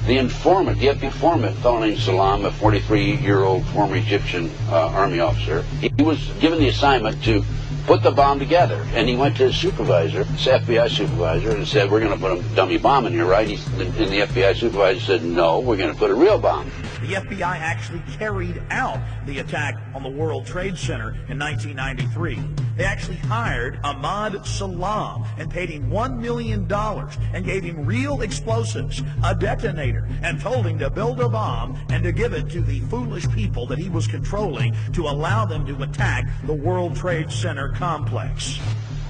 The informant, the informant, a fellow named Salam, a 43-year-old former Egyptian army officer, he was given the assignment to put the bomb together. And he went to his supervisor, his FBI supervisor, and said, we're going to put a dummy bomb in here, right? And the FBI supervisor said, no, we're going to put a real bomb. The FBI actually carried out the attack on the World Trade Center in 1993. They actually hired Ahmad Salam and paid him $1 million and gave him real explosives, a detonator, and told him to build a bomb and to give it to the foolish people that he was controlling to allow them to attack the World Trade Center complex.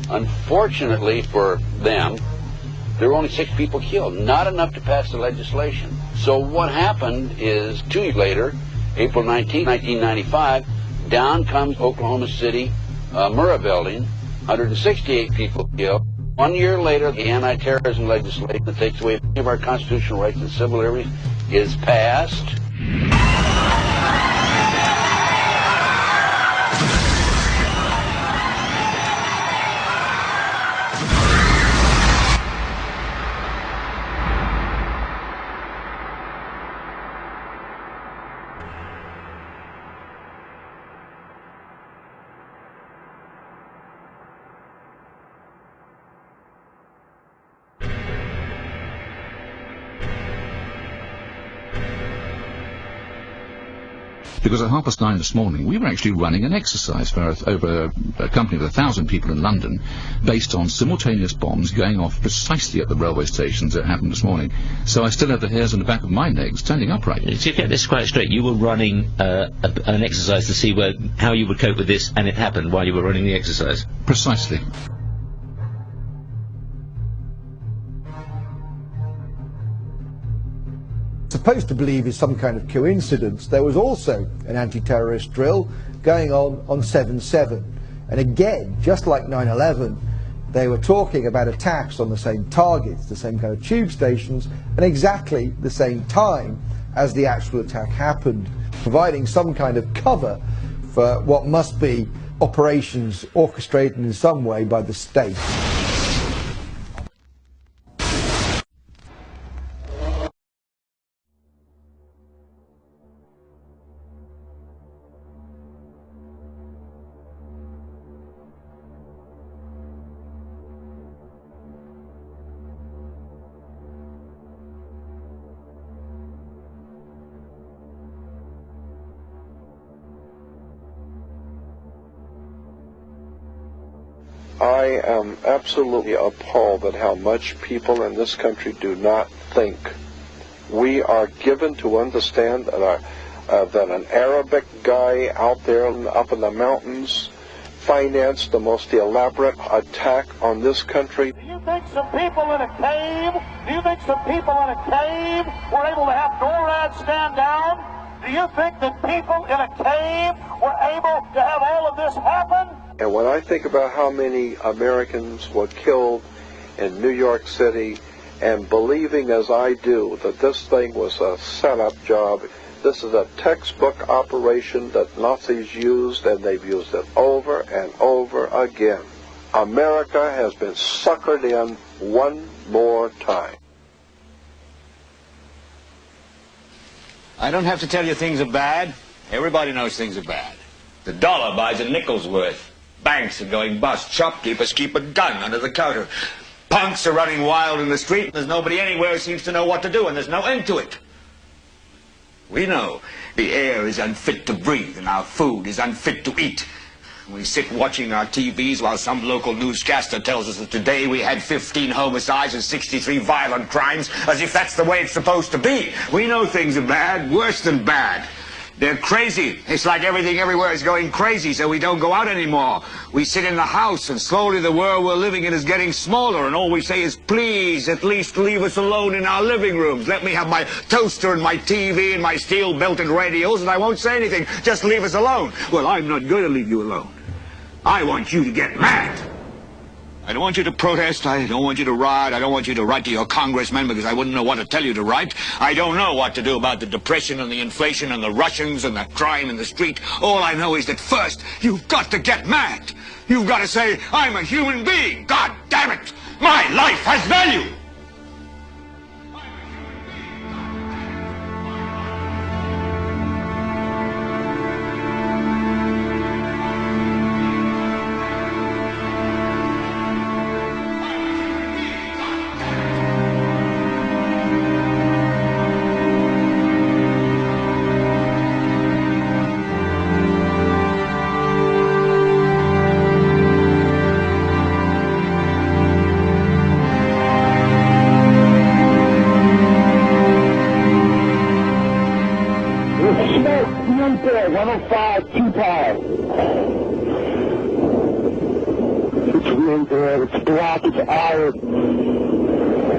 Unfortunately for them, there were only 6 people killed, not enough to pass the legislation. So what happened is 2 years later, April 19, 1995, down comes Oklahoma City Murrah building, 168 people killed. 1 year later, the anti-terrorism legislation that takes away many of our constitutional rights and civil liberties is passed. Because at 9:30 this morning, we were actually running an exercise for over a company with 1,000 people in London, based on simultaneous bombs going off precisely at the railway stations that happened this morning. So I still have the hairs on the back of my legs standing upright. To get this quite straight, you were running an exercise to see how you would cope with this, and it happened while you were running the exercise? Precisely. Supposed to believe is some kind of coincidence, there was also an anti-terrorist drill going on 7/7. And again, just like 9/11, they were talking about attacks on the same targets, the same kind of tube stations, and exactly the same time. as the actual attack happened, providing some kind of cover for what must be operations orchestrated in some way by the state. I am absolutely appalled at how much people in this country do not think. We are given to understand that, that an Arabic guy out there up in the mountains financed the most elaborate attack on this country. Do you think some people in a cave, were able to have NORAD stand down? Do you think that people in a cave were able to have all of this happen? And when I think about how many Americans were killed in New York City, and believing as I do that this thing was a setup job, this is a textbook operation that Nazis used, and they've used it over and over again. America has been suckered in one more time. I don't have to tell you things are bad. Everybody knows things are bad. The dollar buys a nickel's worth. Banks are going bust. Shopkeepers keep a gun under the counter. Punks are running wild in the street. There's nobody anywhere who seems to know what to do, and there's no end to it. We know the air is unfit to breathe, and our food is unfit to eat. We sit watching our TVs while some local newscaster tells us that today we had 15 homicides and 63 violent crimes, as if that's the way it's supposed to be. We know things are bad, worse than bad. They're crazy. It's like everything everywhere is going crazy, so we don't go out anymore. We sit in the house, and slowly the world we're living in is getting smaller, and all we say is, please, at least leave us alone in our living rooms. Let me have my toaster and my TV and my steel-belted radios, and I won't say anything. Just leave us alone. Well, I'm not going to leave you alone. I want you to get mad. I don't want you to protest. I don't want you to riot. I don't want you to write to your congressmen because I wouldn't know what to tell you to write. I don't know what to do about the depression and the inflation and the Russians and the crime in the street. All I know is that first, you've got to get mad. You've got to say, I'm a human being. God damn it. My life has value.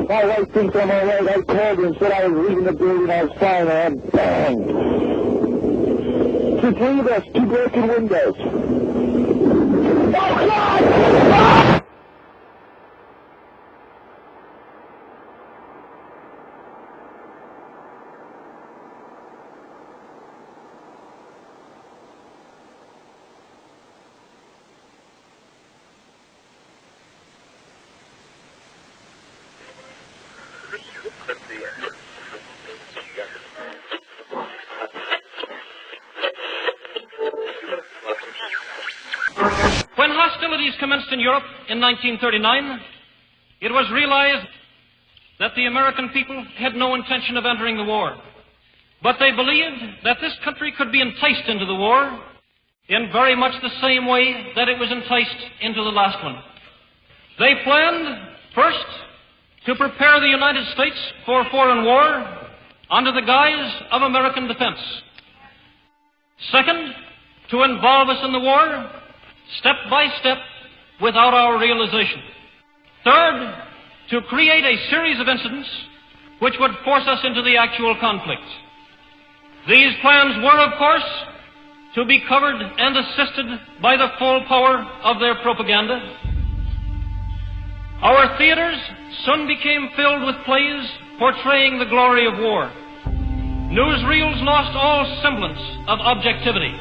My wife thinks I'm all right. I called her and said I was leaving the building. I was fine, man. Bang. Just leave us. 2 broken windows. Oh, God! Ah! When hostilities commenced in Europe in 1939, it was realized that the American people had no intention of entering the war. But they believed that this country could be enticed into the war in very much the same way that it was enticed into the last one. They planned, first, to prepare the United States for foreign war under the guise of American defense. Second, to involve us in the war step by step without our realization. Third, to create a series of incidents which would force us into the actual conflict. These plans were, of course, to be covered and assisted by the full power of their propaganda. Our theaters soon became filled with plays portraying the glory of war. newsreels lost all semblance of objectivity,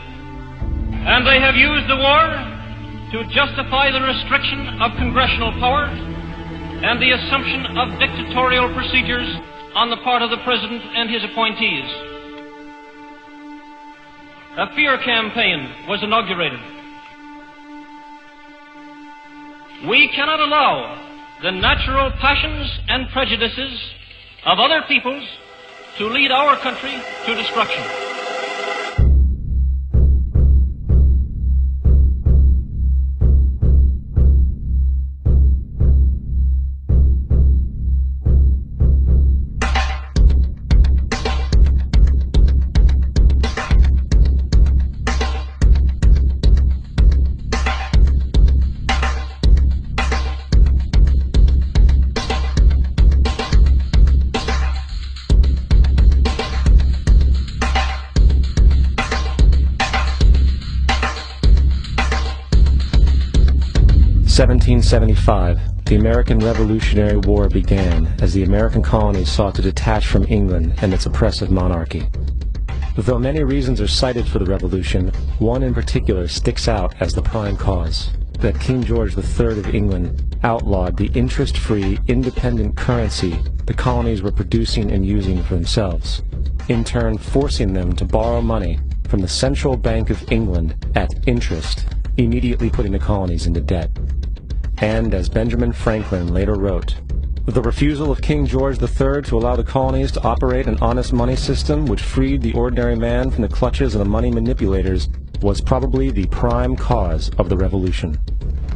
and they have used the war to justify the restriction of congressional power and the assumption of dictatorial procedures on the part of the President and his appointees. A fear campaign was inaugurated. We cannot allow the natural passions and prejudices of other peoples to lead our country to destruction. In 1775, the American Revolutionary War began as the American colonies sought to detach from England and its oppressive monarchy. Though many reasons are cited for the revolution, one in particular sticks out as the prime cause: that King George III of England outlawed the interest-free, independent currency the colonies were producing and using for themselves, in turn forcing them to borrow money from the Central Bank of England at interest, immediately putting the colonies into debt. And, as Benjamin Franklin later wrote, the refusal of King George III to allow the colonies to operate an honest money system which freed the ordinary man from the clutches of the money manipulators was probably the prime cause of the revolution.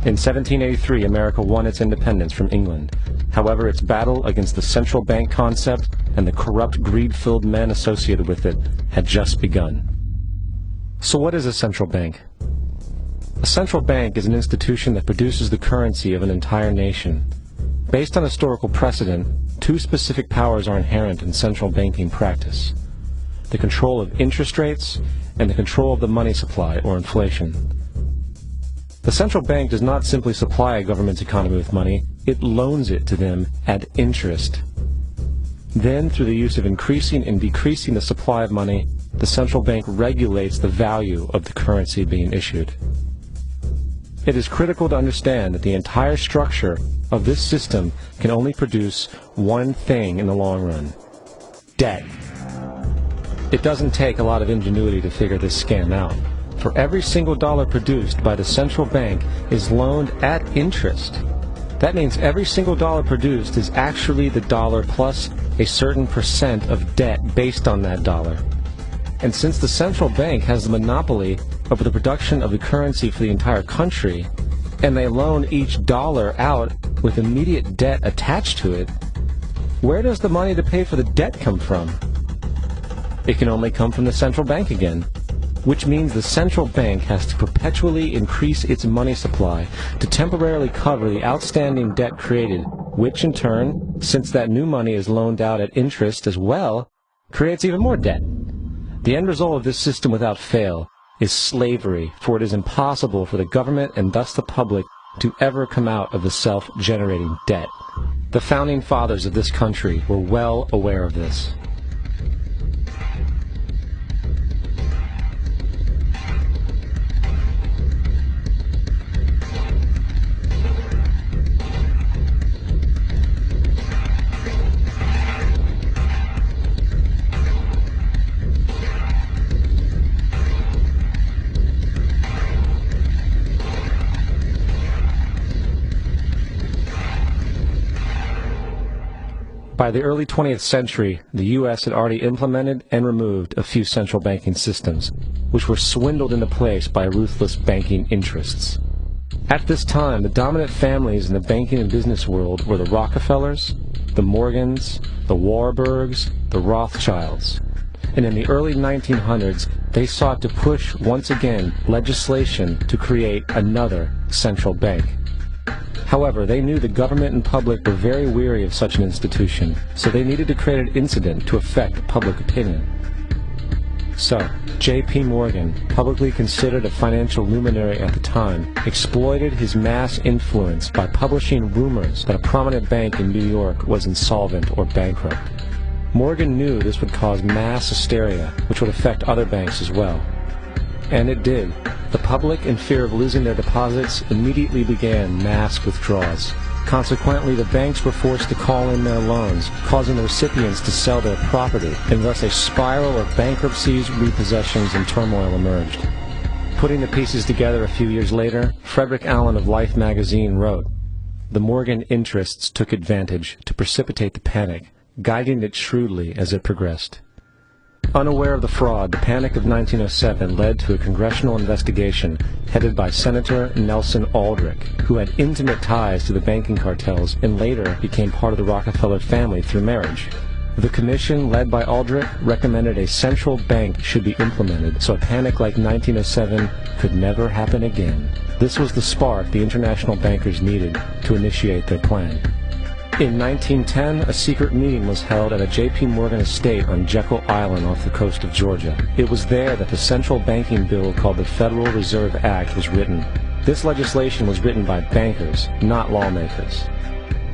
In 1783, America won its independence from England. However, its battle against the central bank concept and the corrupt, greed-filled men associated with it had just begun. So what is a central bank? A central bank is an institution that produces the currency of an entire nation. Based on historical precedent, two specific powers are inherent in central banking practice: the control of interest rates and the control of the money supply, or inflation. The central bank does not simply supply a government's economy with money, it loans it to them at interest. Then, through the use of increasing and decreasing the supply of money, the central bank regulates the value of the currency being issued. It is critical to understand that the entire structure of this system can only produce one thing in the long run: debt. It doesn't take a lot of ingenuity to figure this scam out. For every single dollar produced by the central bank is loaned at interest. That means every single dollar produced is actually the dollar plus a certain percent of debt based on that dollar. And since the central bank has the monopoly over the production of the currency for the entire country, and they loan each dollar out with immediate debt attached to it, where does the money to pay for the debt come from? It can only come from the central bank again, which means the central bank has to perpetually increase its money supply to temporarily cover the outstanding debt created, which in turn, since that new money is loaned out at interest as well, creates even more debt. The end result of this system without fail is slavery, for it is impossible for the government and thus the public to ever come out of the self-generating debt. The founding fathers of this country were well aware of this. By the early 20th century, the U.S. had already implemented and removed a few central banking systems, which were swindled into place by ruthless banking interests. At this time, the dominant families in the banking and business world were the Rockefellers, the Morgans, the Warburgs, the Rothschilds. And in the early 1900s, they sought to push once again legislation to create another central bank. However, they knew the government and public were very weary of such an institution, so they needed to create an incident to affect public opinion. So, J.P. Morgan, publicly considered a financial luminary at the time, exploited his mass influence by publishing rumors that a prominent bank in New York was insolvent or bankrupt. Morgan knew this would cause mass hysteria, which would affect other banks as well. And it did. The public, in fear of losing their deposits, immediately began mass withdrawals. Consequently, the banks were forced to call in their loans, causing the recipients to sell their property, and thus a spiral of bankruptcies, repossessions, and turmoil emerged. Putting the pieces together a few years later, Frederick Allen of Life magazine wrote, "The Morgan interests took advantage to precipitate the panic, guiding it shrewdly as it progressed." Unaware of the fraud, the Panic of 1907 led to a congressional investigation headed by Senator Nelson Aldrich, who had intimate ties to the banking cartels and later became part of the Rockefeller family through marriage. The commission, led by Aldrich, recommended a central bank should be implemented so a panic like 1907 could never happen again. This was the spark the international bankers needed to initiate their plan. In 1910, a secret meeting was held at a J.P. Morgan estate on Jekyll Island off the coast of Georgia. It was there that the central banking bill called the Federal Reserve Act was written. This legislation was written by bankers, not lawmakers.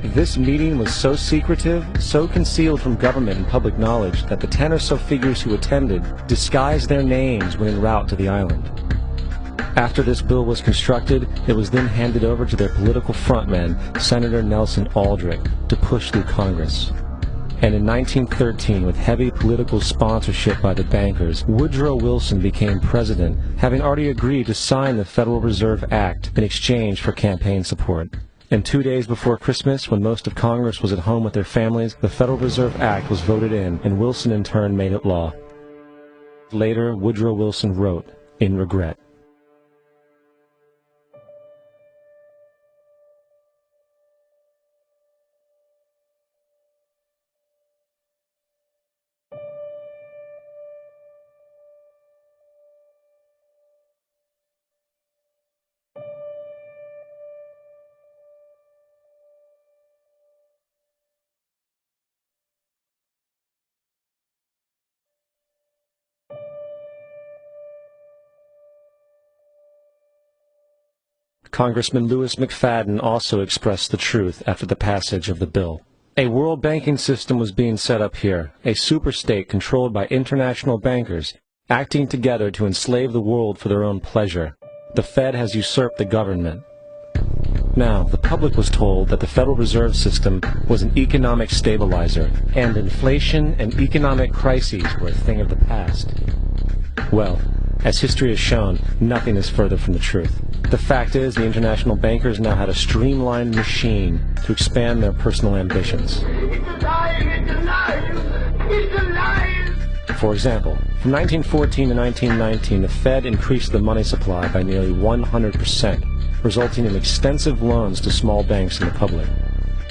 This meeting was so secretive, so concealed from government and public knowledge that the 10 or so figures who attended disguised their names when en route to the island. After this bill was constructed, it was then handed over to their political frontman, Senator Nelson Aldrich, to push through Congress. And in 1913, with heavy political sponsorship by the bankers, Woodrow Wilson became president, having already agreed to sign the Federal Reserve Act in exchange for campaign support. And 2 days before Christmas, when most of Congress was at home with their families, the Federal Reserve Act was voted in, and Wilson in turn made it law. Later, Woodrow Wilson wrote, in regret, Congressman Louis McFadden also expressed the truth after the passage of the bill. A world banking system was being set up here, a superstate controlled by international bankers, acting together to enslave the world for their own pleasure. The Fed has usurped the government. Now, the public was told that the Federal Reserve System was an economic stabilizer, and inflation and economic crises were a thing of the past. Well, as history has shown, nothing is further from the truth. The fact is, the international bankers now had a streamlined machine to expand their personal ambitions. For example, from 1914 to 1919, the Fed increased the money supply by nearly 100%, resulting in extensive loans to small banks and the public.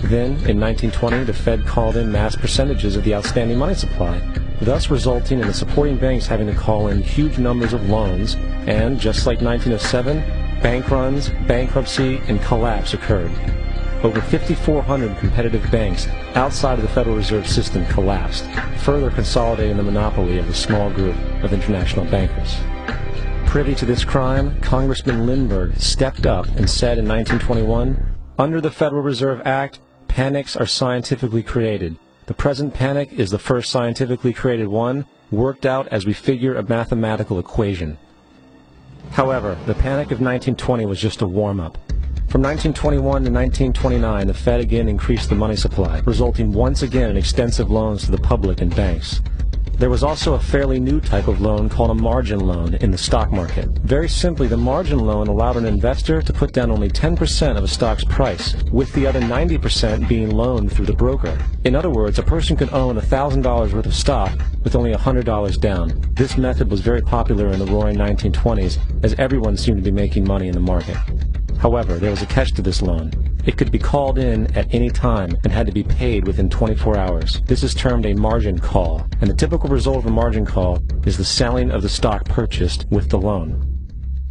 Then, in 1920, the Fed called in mass percentages of the outstanding money supply, thus resulting in the supporting banks having to call in huge numbers of loans, and, just like 1907, bank runs, bankruptcy, and collapse occurred. Over 5,400 competitive banks outside of the Federal Reserve System collapsed, further consolidating the monopoly of a small group of international bankers. Privy to this crime, Congressman Lindbergh stepped up and said in 1921, "Under the Federal Reserve Act, panics are scientifically created. The present panic is the first scientifically created one, worked out as we figure a mathematical equation." However, the Panic of 1920 was just a warm-up. From 1921 to 1929, the Fed again increased the money supply, resulting once again in extensive loans to the public and banks. There was also a fairly new type of loan called a margin loan in the stock market. Very simply, the margin loan allowed an investor to put down only 10% of a stock's price, with the other 90% being loaned through the broker. In other words, a person could own $1,000 worth of stock with only $100 down. This method was very popular in the roaring 1920s, as everyone seemed to be making money in the market. However, there was a catch to this loan. It could be called in at any time and had to be paid within 24 hours. This is termed a margin call, and the typical result of a margin call is the selling of the stock purchased with the loan.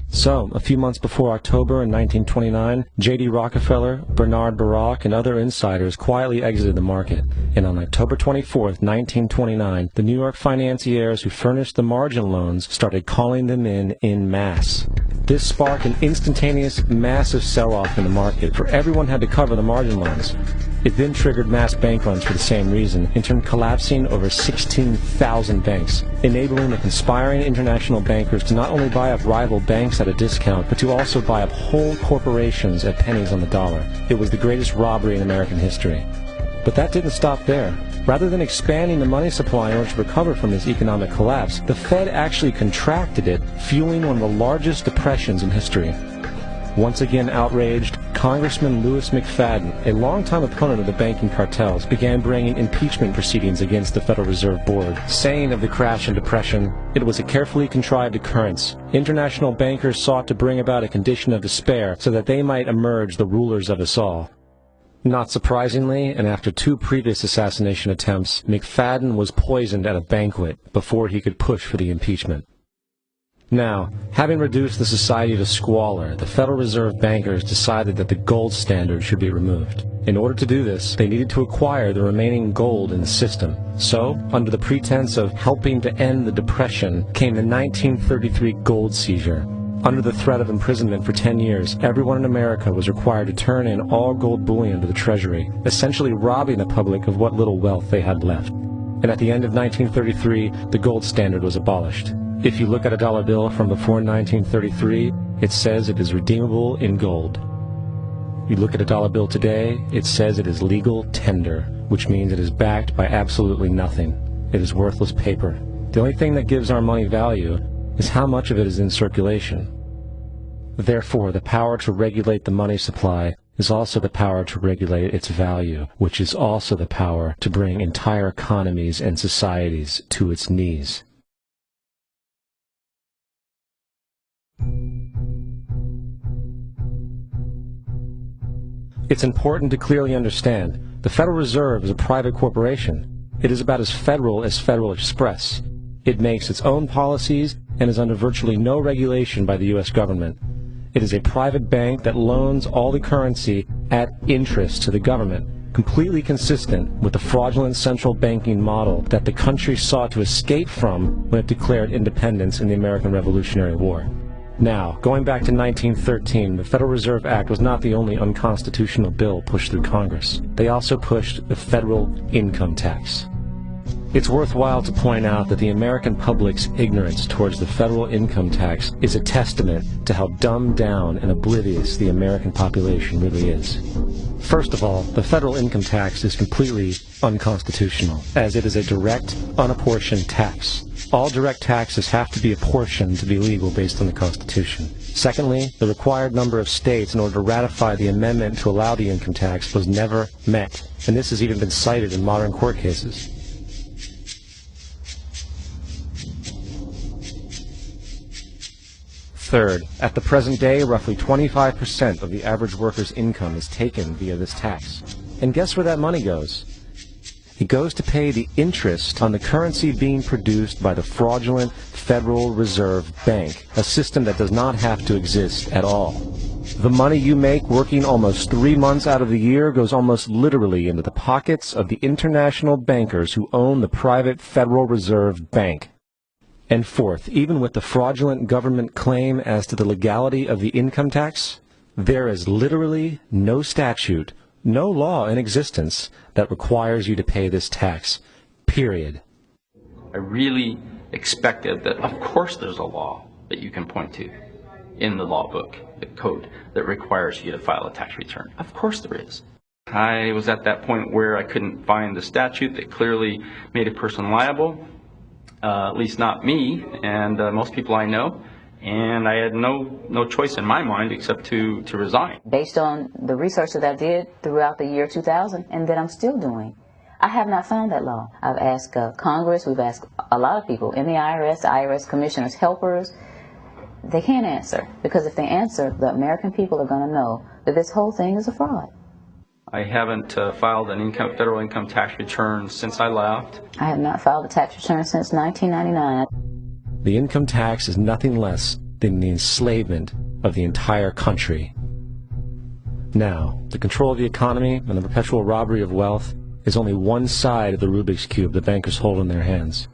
So, a few months before October in 1929, J.D. Rockefeller, Bernard Baruch, and other insiders quietly exited the market, and on October 24, 1929, the New York financiers who furnished the margin loans started calling them in masse. This sparked an instantaneous, massive sell-off in the market, for everyone had to cover the margin loans. It then triggered mass bank runs for the same reason, in turn collapsing over 16,000 banks, enabling the conspiring international bankers to not only buy up rival banks at a discount, but to also buy up whole corporations at pennies on the dollar. It was the greatest robbery in American history. But that didn't stop there. Rather than expanding the money supply in order to recover from this economic collapse, the Fed actually contracted it, fueling one of the largest depressions in history. Once again outraged, Congressman Louis McFadden, a longtime opponent of the banking cartels, began bringing impeachment proceedings against the Federal Reserve Board, saying of the crash and depression, it was a carefully contrived occurrence. International bankers sought to bring about a condition of despair so that they might emerge the rulers of us all. Not surprisingly, and after 2 previous assassination attempts, McFadden was poisoned at a banquet before he could push for the impeachment. Now, having reduced the society to squalor, the Federal Reserve bankers decided that the gold standard should be removed. In order to do this, they needed to acquire the remaining gold in the system. So, under the pretense of helping to end the Depression, came the 1933 gold seizure. Under the threat of imprisonment for 10 years, everyone in America was required to turn in all gold bullion to the Treasury, essentially robbing the public of what little wealth they had left. And at the end of 1933, the gold standard was abolished. If you look at a dollar bill from before 1933, it says it is redeemable in gold. You look at a dollar bill today, it says it is legal tender, which means it is backed by absolutely nothing. It is worthless paper. The only thing that gives our money value is how much of it is in circulation. Therefore, the power to regulate the money supply is also the power to regulate its value, which is also the power to bring entire economies and societies to its knees. It's important to clearly understand, the Federal Reserve is a private corporation. It is about as Federal Express. It makes its own policies and is under virtually no regulation by the U.S. government. It is a private bank that loans all the currency at interest to the government, completely consistent with the fraudulent central banking model that the country sought to escape from when it declared independence in the American Revolutionary War. Now, going back to 1913, the Federal Reserve Act was not the only unconstitutional bill pushed through Congress. They also pushed the federal income tax. It's worthwhile to point out that the American public's ignorance towards the federal income tax is a testament to how dumbed down and oblivious the American population really is. First of all, the federal income tax is completely unconstitutional, as it is a direct, unapportioned tax. All direct taxes have to be apportioned to be legal based on the Constitution. Secondly, the required number of states in order to ratify the amendment to allow the income tax was never met, and this has even been cited in modern court cases. Third, at the present day, roughly 25% of the average worker's income is taken via this tax. And guess where that money goes? It goes to pay the interest on the currency being produced by the fraudulent Federal Reserve Bank, a system that does not have to exist at all. The money you make working almost 3 months out of the year goes almost literally into the pockets of the international bankers who own the private Federal Reserve Bank. And fourth, even with the fraudulent government claim as to the legality of the income tax, there is literally no statute, no law in existence that requires you to pay this tax, period. I really expected that, of course there's a law that you can point to in the law book, the code, that requires you to file a tax return. Of course there is. I was at that point where I couldn't find the statute that clearly made a person liable, at least not me and most people I know. And I had no choice in my mind except to resign. Based on the research that I did throughout the year 2000 and that I'm still doing, I have not found that law. I've asked Congress, we've asked a lot of people in the IRS commissioners, helpers. They can't answer, because if they answer, the American people are going to know that this whole thing is a fraud. I haven't filed an federal income tax return since I left. I have not filed a tax return since 1999. The income tax is nothing less than the enslavement of the entire country. Now, the control of the economy and the perpetual robbery of wealth is only one side of the Rubik's Cube the bankers hold in their hands.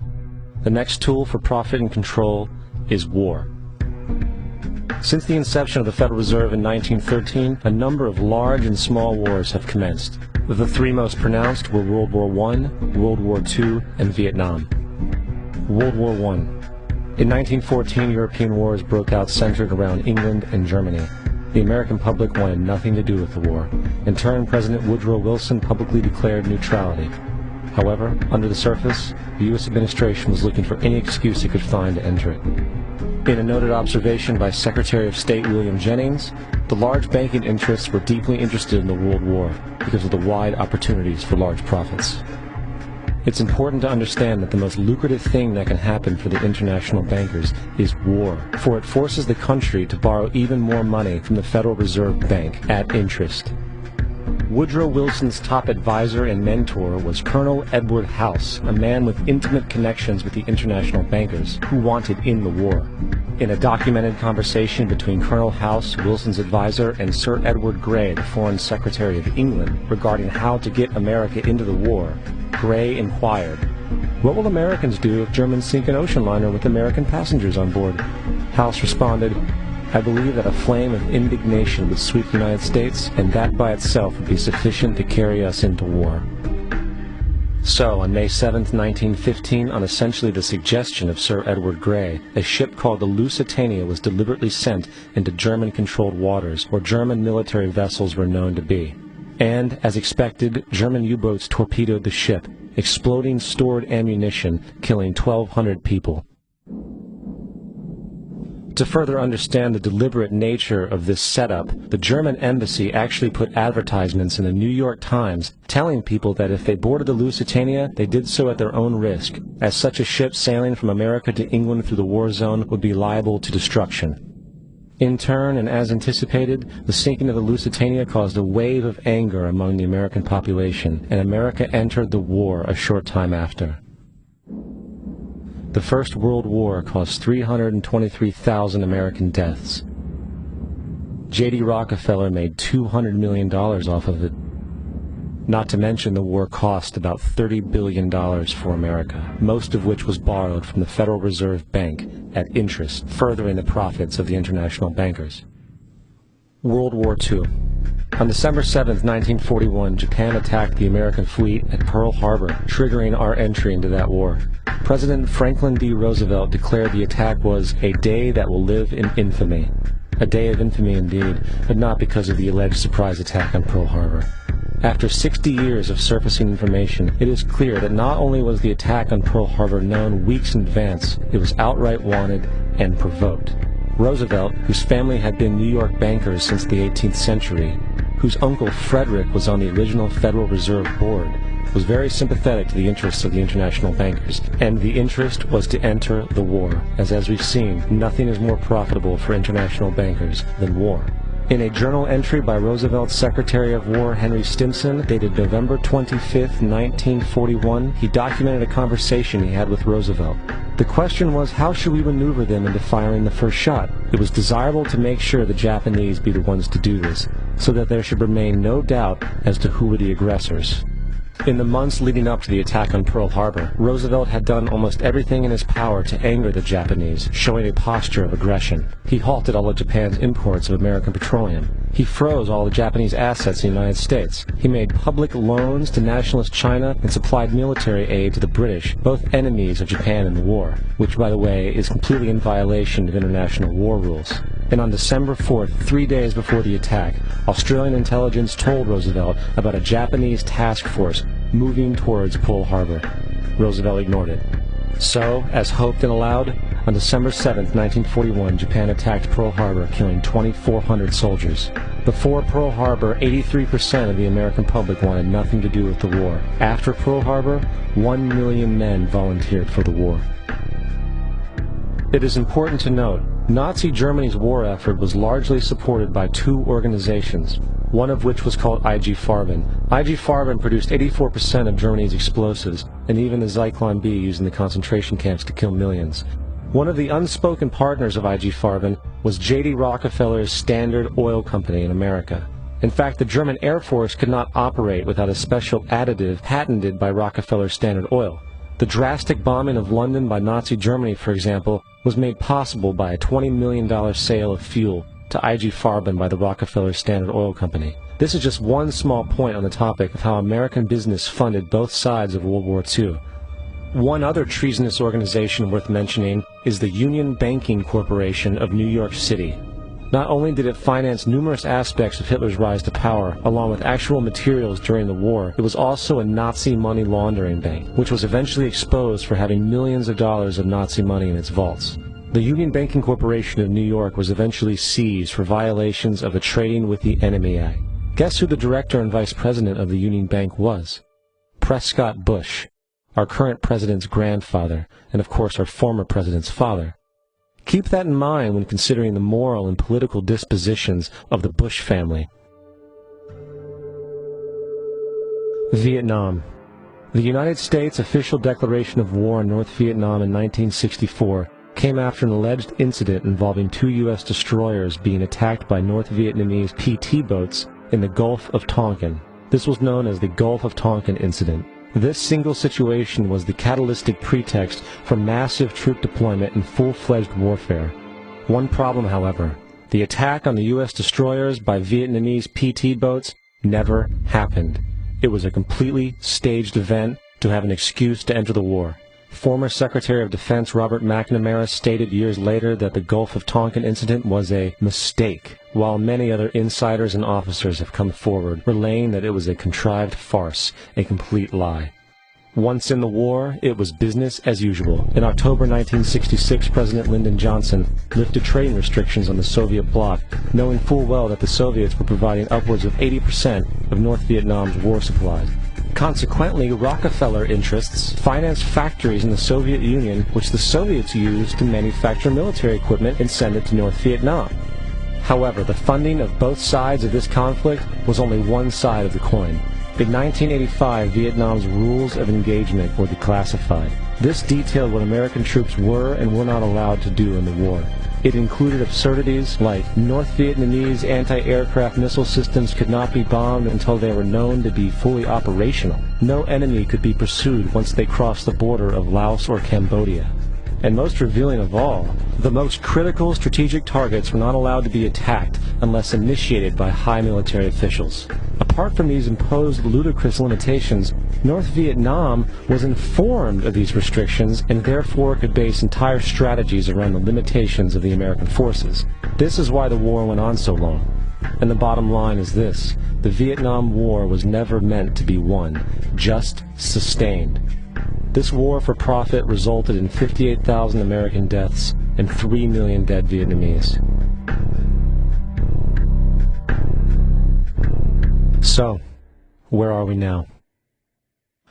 The next tool for profit and control is war. Since the inception of the Federal Reserve in 1913, a number of large and small wars have commenced. The three most pronounced were World War I, World War II, and Vietnam. World War I. In 1914, European wars broke out centered around England and Germany. The American public wanted nothing to do with the war. In turn, President Woodrow Wilson publicly declared neutrality. However, under the surface, the U.S. administration was looking for any excuse it could find to enter it. In a noted observation by Secretary of State William Jennings, the large banking interests were deeply interested in the World War because of the wide opportunities for large profits. It's important to understand that the most lucrative thing that can happen for the international bankers is war, for it forces the country to borrow even more money from the Federal Reserve Bank at interest. Woodrow Wilson's top advisor and mentor was Colonel Edward House, a man with intimate connections with the international bankers who wanted in the war. In a documented conversation between Colonel House, Wilson's advisor, and Sir Edward Grey, the Foreign Secretary of England, regarding how to get America into the war, Grey inquired, "What will Americans do if Germans sink an ocean liner with American passengers on board?" House responded, "I believe that a flame of indignation would sweep the United States, and that by itself would be sufficient to carry us into war." So, on May 7, 1915, on essentially the suggestion of Sir Edward Grey, a ship called the Lusitania was deliberately sent into German-controlled waters where German military vessels were known to be. And, as expected, German U-boats torpedoed the ship, exploding stored ammunition, killing 1,200 people. To further understand the deliberate nature of this setup, the German embassy actually put advertisements in the New York Times telling people that if they boarded the Lusitania, they did so at their own risk, as such a ship sailing from America to England through the war zone would be liable to destruction. In turn, and as anticipated, the sinking of the Lusitania caused a wave of anger among the American population, and America entered the war a short time after. The First World War caused 323,000 American deaths. J.D. Rockefeller made $200 million off of it. Not to mention the war cost about $30 billion for America, most of which was borrowed from the Federal Reserve Bank at interest, furthering the profits of the international bankers. World War II. On December 7, 1941, Japan attacked the American fleet at Pearl Harbor, triggering our entry into that war. President Franklin D. Roosevelt declared the attack was a day that will live in infamy. A day of infamy indeed, but not because of the alleged surprise attack on Pearl Harbor. After 60 years of surfacing information, it is clear that not only was the attack on Pearl Harbor known weeks in advance, it was outright wanted and provoked. Roosevelt, whose family had been New York bankers since the 18th century, whose uncle Frederick was on the original Federal Reserve Board, was very sympathetic to the interests of the international bankers, and the interest was to enter the war, as we've seen, nothing is more profitable for international bankers than war. In a journal entry by Roosevelt's Secretary of War Henry Stimson, dated November 25, 1941, he documented a conversation he had with Roosevelt. The question was, how should we maneuver them into firing the first shot? It was desirable to make sure the Japanese be the ones to do this, so that there should remain no doubt as to who were the aggressors. In the months leading up to the attack on Pearl Harbor, Roosevelt had done almost everything in his power to anger the Japanese, showing a posture of aggression. He halted all of Japan's imports of American petroleum. He froze all the Japanese assets in the United States. He made public loans to nationalist China and supplied military aid to the British, both enemies of Japan in the war, which, by the way, is completely in violation of international war rules. And on December 4th, 3 days before the attack, Australian intelligence told Roosevelt about a Japanese task force moving towards Pearl Harbor. Roosevelt ignored it. So, as hoped and allowed, on December 7th, 1941, Japan attacked Pearl Harbor, killing 2,400 soldiers. Before Pearl Harbor, 83% of the American public wanted nothing to do with the war. After Pearl Harbor, 1 million men volunteered for the war. It is important to note, Nazi Germany's war effort was largely supported by two organizations, one of which was called IG Farben. IG Farben produced 84% of Germany's explosives, and even the Zyklon B used in the concentration camps to kill millions. One of the unspoken partners of IG Farben was J.D. Rockefeller's Standard Oil Company in America. In fact, the German Air Force could not operate without a special additive patented by Rockefeller's Standard Oil. The drastic bombing of London by Nazi Germany, for example, was made possible by a $20 million sale of fuel to IG Farben by the Rockefeller Standard Oil Company. This is just one small point on the topic of how American business funded both sides of World War II. One other treasonous organization worth mentioning is the Union Banking Corporation of New York City. Not only did it finance numerous aspects of Hitler's rise to power, along with actual materials during the war, it was also a Nazi money laundering bank, which was eventually exposed for having millions of dollars of Nazi money in its vaults. The Union Banking Corporation of New York was eventually seized for violations of the Trading with the Enemy Act. Guess who the director and vice president of the Union Bank was? Prescott Bush, our current president's grandfather, and of course our former president's father. Keep that in mind when considering the moral and political dispositions of the Bush family. Vietnam. The United States' official declaration of war on North Vietnam in 1964 came after an alleged incident involving 2 U.S. destroyers being attacked by North Vietnamese PT boats in the Gulf of Tonkin. This was known as the Gulf of Tonkin incident. This single situation was the catalytic pretext for massive troop deployment and full-fledged warfare. One problem, however, the attack on the U.S. destroyers by Vietnamese PT boats never happened. It was a completely staged event to have an excuse to enter the war. Former Secretary of Defense Robert McNamara stated years later that the Gulf of Tonkin incident was a mistake, while many other insiders and officers have come forward, relaying that it was a contrived farce, a complete lie. Once in the war, it was business as usual. In October 1966, President Lyndon Johnson lifted trading restrictions on the Soviet bloc, knowing full well that the Soviets were providing upwards of 80% of North Vietnam's war supplies. Consequently, Rockefeller interests financed factories in the Soviet Union, which the Soviets used to manufacture military equipment and send it to North Vietnam. However, the funding of both sides of this conflict was only one side of the coin. In 1985, Vietnam's rules of engagement were declassified. This detailed what American troops were and were not allowed to do in the war. It included absurdities like North Vietnamese anti-aircraft missile systems could not be bombed until they were known to be fully operational. No enemy could be pursued once they crossed the border of Laos or Cambodia. And most revealing of all, the most critical strategic targets were not allowed to be attacked unless initiated by high military officials. Apart from these imposed ludicrous limitations, North Vietnam was informed of these restrictions and therefore could base entire strategies around the limitations of the American forces. This is why the war went on so long. And the bottom line is this: the Vietnam War was never meant to be won, just sustained. This war for profit resulted in 58,000 American deaths and 3 million dead Vietnamese. So, where are we now?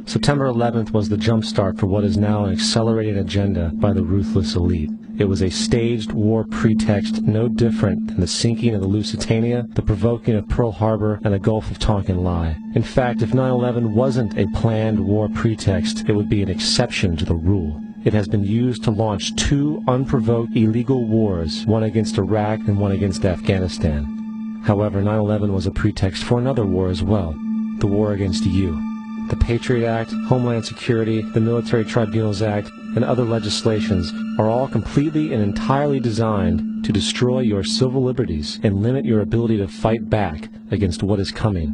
September 11th was the jumpstart for what is now an accelerated agenda by the ruthless elite. It was a staged war pretext no different than the sinking of the Lusitania, the provoking of Pearl Harbor, and the Gulf of Tonkin lie. In fact, if 9/11 wasn't a planned war pretext, it would be an exception to the rule. It has been used to launch 2 unprovoked illegal wars, one against Iraq and one against Afghanistan. However, 9/11 was a pretext for another war as well, the war against you. The Patriot Act, Homeland Security, the Military Tribunals Act, and other legislations are all completely and entirely designed to destroy your civil liberties and limit your ability to fight back against what is coming.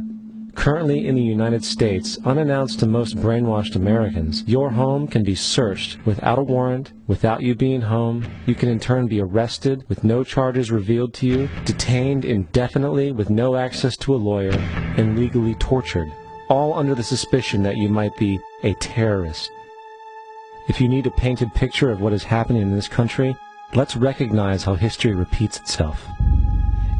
Currently in the United States, unannounced to most brainwashed Americans, your home can be searched without a warrant, without you being home. You can in turn be arrested with no charges revealed to you, detained indefinitely with no access to a lawyer, and legally tortured, all under the suspicion that you might be a terrorist. If you need a painted picture of what is happening in this country, let's recognize how history repeats itself.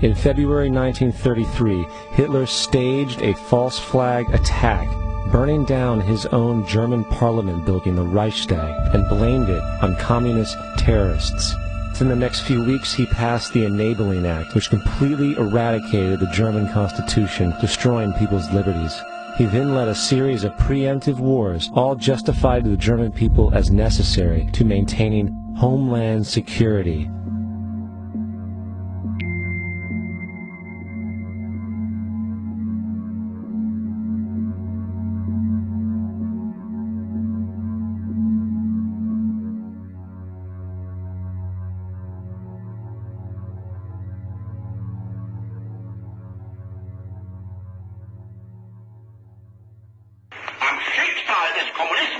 In February 1933, Hitler staged a false flag attack, burning down his own German parliament building, the Reichstag, and blamed it on communist terrorists. In the next few weeks, he passed the Enabling Act, which completely eradicated the German Constitution, destroying people's liberties. He then led a series of preemptive wars, all justified to the German people as necessary to maintaining homeland security.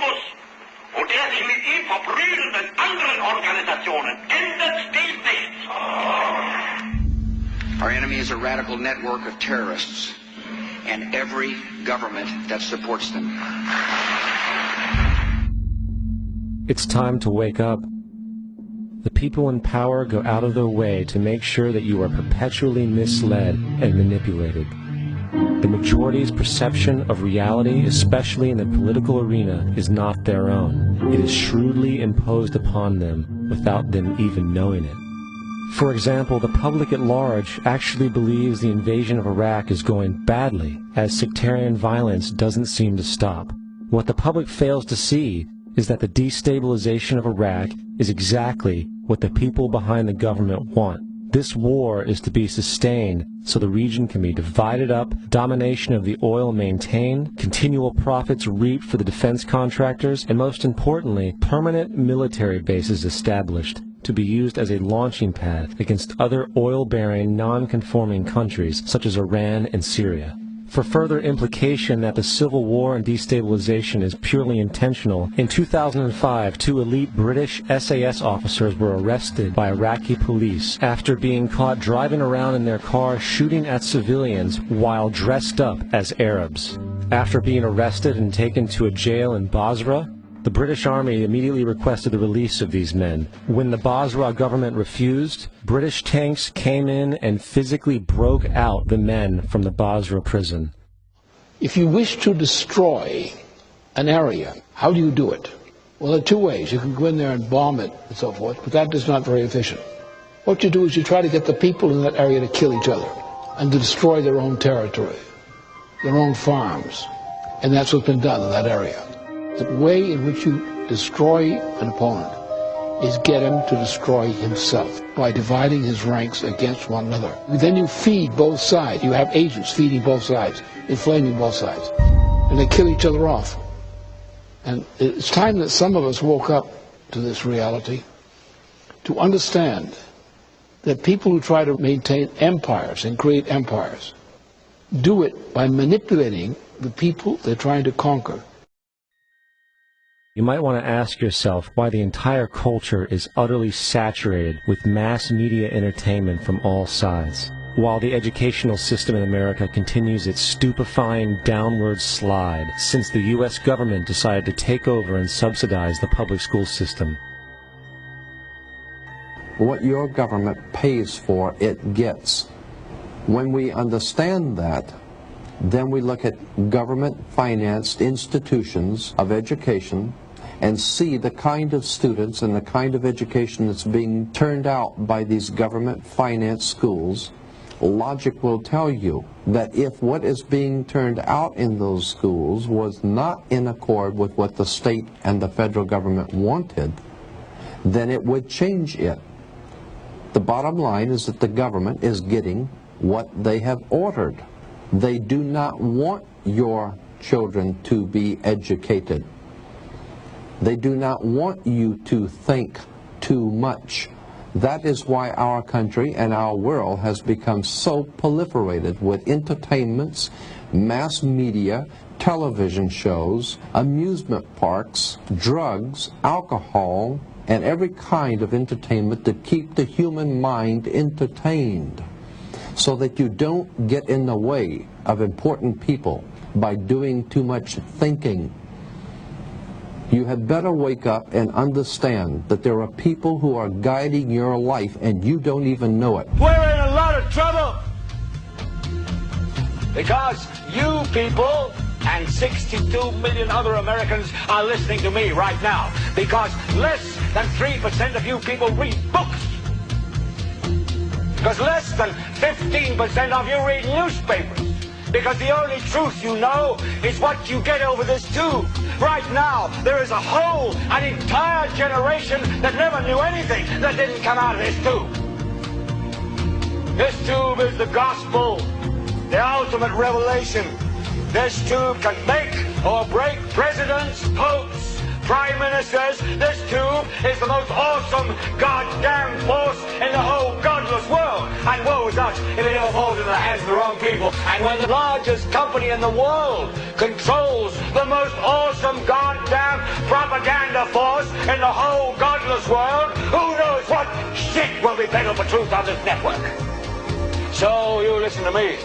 muss und der sich mit ihm verprügelt mit anderen Organisationen, ändert dies nichts. Our enemy is a radical network of terrorists and every government that supports them. It's time to wake up. The people in power go out of their way to make sure that you are perpetually misled and manipulated. The majority's perception of reality, especially in the political arena, is not their own. It is shrewdly imposed upon them without them even knowing it. For example, the public at large actually believes the invasion of Iraq is going badly, as sectarian violence doesn't seem to stop. What the public fails to see is that the destabilization of Iraq is exactly what the people behind the government want. This war is to be sustained so the region can be divided up, domination of the oil maintained, continual profits reaped for the defense contractors, and most importantly, permanent military bases established to be used as a launching pad against other oil-bearing, non-conforming countries such as Iran and Syria. For further implication that the civil war and destabilization is purely intentional, in 2005, 2 elite British SAS officers were arrested by Iraqi police after being caught driving around in their car shooting at civilians while dressed up as Arabs. After being arrested and taken to a jail in Basra, the British Army immediately requested the release of these men. When the Basra government refused, British tanks came in and physically broke out the men from the Basra prison. If you wish to destroy an area, how do you do it? Well, there are 2 ways. You can go in there and bomb it and so forth, but that is not very efficient. What you do is you try to get the people in that area to kill each other and to destroy their own territory, their own farms. And that's what's been done in that area. The way in which you destroy an opponent is get him to destroy himself by dividing his ranks against one another. Then you feed both sides. You have agents feeding both sides, inflaming both sides. And they kill each other off. And it's time that some of us woke up to this reality, to understand that people who try to maintain empires and create empires do it by manipulating the people they're trying to conquer. You might want to ask yourself why the entire culture is utterly saturated with mass media entertainment from all sides, while the educational system in America continues its stupefying downward slide since the U.S. government decided to take over and subsidize the public school system. What your government pays for, it gets. When we understand that, then we look at government-financed institutions of education and see the kind of students and the kind of education that's being turned out by these government-financed schools. Logic will tell you that if what is being turned out in those schools was not in accord with what the state and the federal government wanted, then it would change it. The bottom line is that the government is getting what they have ordered. They do not want your children to be educated. They do not want you to think too much. That is why our country and our world has become so proliferated with entertainments, mass media, television shows, amusement parks, drugs, alcohol, and every kind of entertainment to keep the human mind entertained, so that you don't get in the way of important people by doing too much thinking. You had better wake up and understand that there are people who are guiding your life and you don't even know it. We're in a lot of trouble because you people and 62 million other Americans are listening to me right now, because less than 3% of you people read books. Because less than 15% of you read newspapers. Because the only truth you know is what you get over this tube. Right now, there is an entire generation that never knew anything that didn't come out of this tube. This tube is the gospel, the ultimate revelation. This tube can make or break presidents, popes, prime ministers, this tube is the most awesome goddamn force in the whole godless world. And woe is us if it ever falls into the hands of the wrong people. And when the largest company in the world controls the most awesome goddamn propaganda force in the whole godless world, who knows what shit will be peddled for truth on this network. So you listen to me.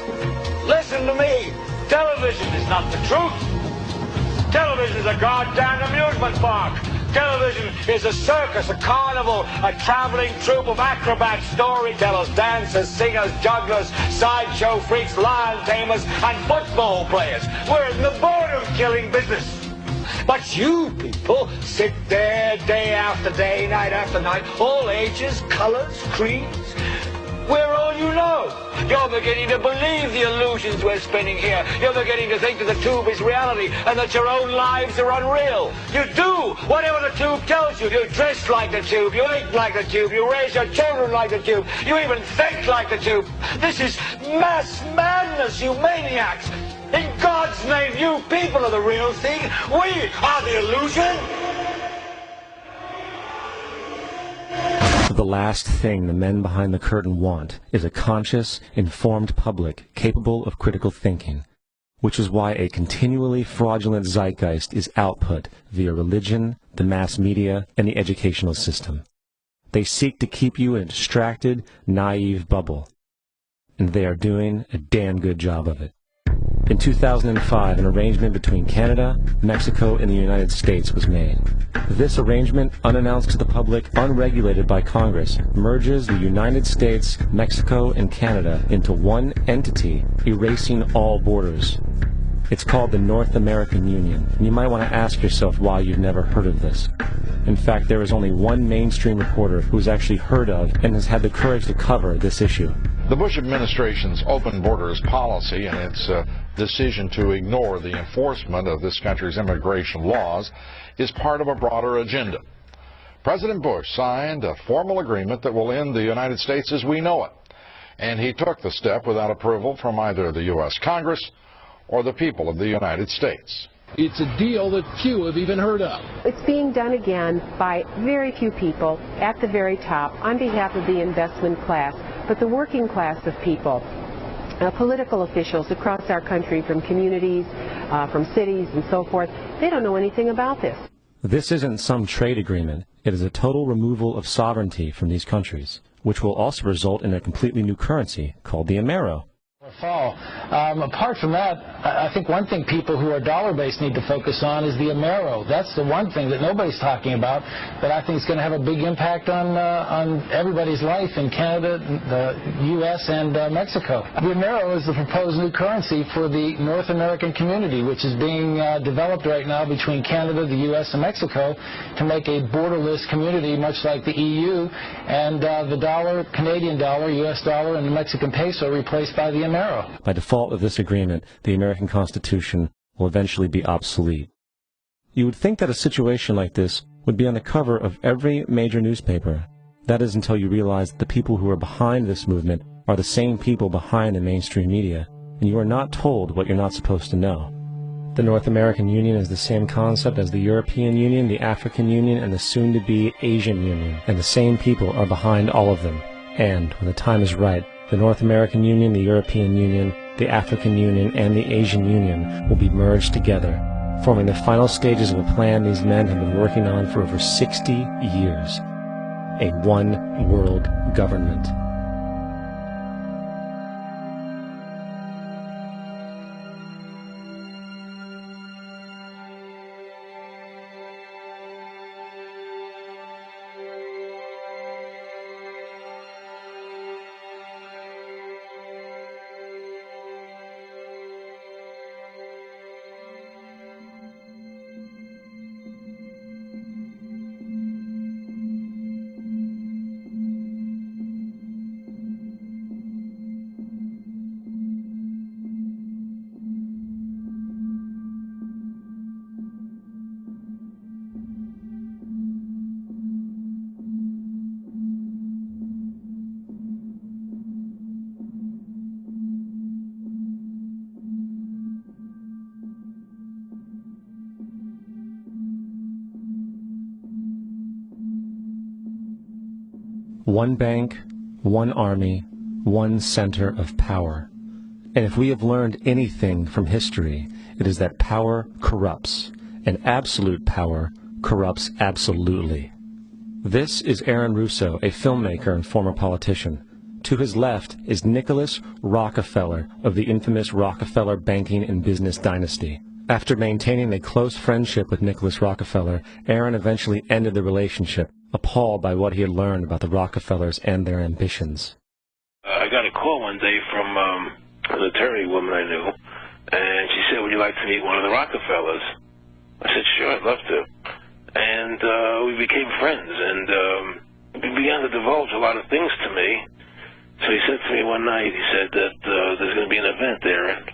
Listen to me. Television is not the truth. Television is a goddamn amusement park. Television is a circus, a carnival, a traveling troupe of acrobats, storytellers, dancers, singers, jugglers, sideshow freaks, lion tamers, and football players. We're in the boredom-killing business. But you people sit there day after day, night after night, all ages, colors, creeds. We're all you know. You're beginning to believe the illusions we're spinning here. You're beginning to think that the tube is reality and that your own lives are unreal. You do whatever the tube tells you. You dress like the tube. You eat like the tube. You raise your children like the tube. You even think like the tube. This is mass madness, you maniacs. In God's name, you people are the real thing. We are the illusion. The last thing the men behind the curtain want is a conscious, informed public capable of critical thinking, which is why a continually fraudulent zeitgeist is output via religion, the mass media, and the educational system. They seek to keep you in a distracted, naive bubble, and they are doing a damn good job of it. In 2005, an arrangement between Canada, Mexico, and the United States was made. This arrangement, unannounced to the public, unregulated by Congress, merges the United States, Mexico, and Canada into one entity, erasing all borders. It's called the North American Union, and you might want to ask yourself why you've never heard of this. In fact, there is only one mainstream reporter who's actually heard of and has had the courage to cover this issue. The Bush administration's open borders policy and its decision to ignore the enforcement of this country's immigration laws is part of a broader agenda. President Bush signed a formal agreement that will end the United States as we know it, and he took the step without approval from either the U.S. Congress or the people of the United States. It's a deal that few have even heard of. It's being done again by very few people at the very top on behalf of the investment class, but the working class of people, political officials across our country, from communities, from cities and so forth, they don't know anything about this. This isn't some trade agreement. It is a total removal of sovereignty from these countries, which will also result in a completely new currency called the Amero. Fall. Apart from that, I think one thing people who are dollar-based need to focus on is the Amero. That's the one thing that nobody's talking about, but I think is going to have a big impact on everybody's life in Canada, the U.S., and Mexico. The Amero is the proposed new currency for the North American community, which is being developed right now between Canada, the U.S., and Mexico to make a borderless community, much like the EU, and the dollar, Canadian dollar, U.S. dollar, and the Mexican peso replaced by the Amero. By default of this agreement, the American Constitution will eventually be obsolete. You would think that a situation like this would be on the cover of every major newspaper. That is until you realize that the people who are behind this movement are the same people behind the mainstream media, and you are not told what you're not supposed to know. The North American Union is the same concept as the European Union, the African Union, and the soon-to-be Asian Union, and the same people are behind all of them. And, when the time is right, the North American Union, the European Union, the African Union, and the Asian Union will be merged together, forming the final stages of a plan these men have been working on for over 60 years. A one-world government. One bank, one army, one center of power. And if we have learned anything from history, it is that power corrupts, and absolute power corrupts absolutely. This is Aaron Russo, a filmmaker and former politician. To his left is Nicholas Rockefeller of the infamous Rockefeller banking and business dynasty. After maintaining a close friendship with Nicholas Rockefeller, Aaron eventually ended the relationship, appalled by what he had learned about the Rockefellers and their ambitions. I got a call one day from an attorney woman I knew, and she said, "Would you like to meet one of the Rockefellers?" I said, "Sure, I'd love to." And we became friends, and he began to divulge a lot of things to me. So he said to me one night, he said that there's going to be an event there, and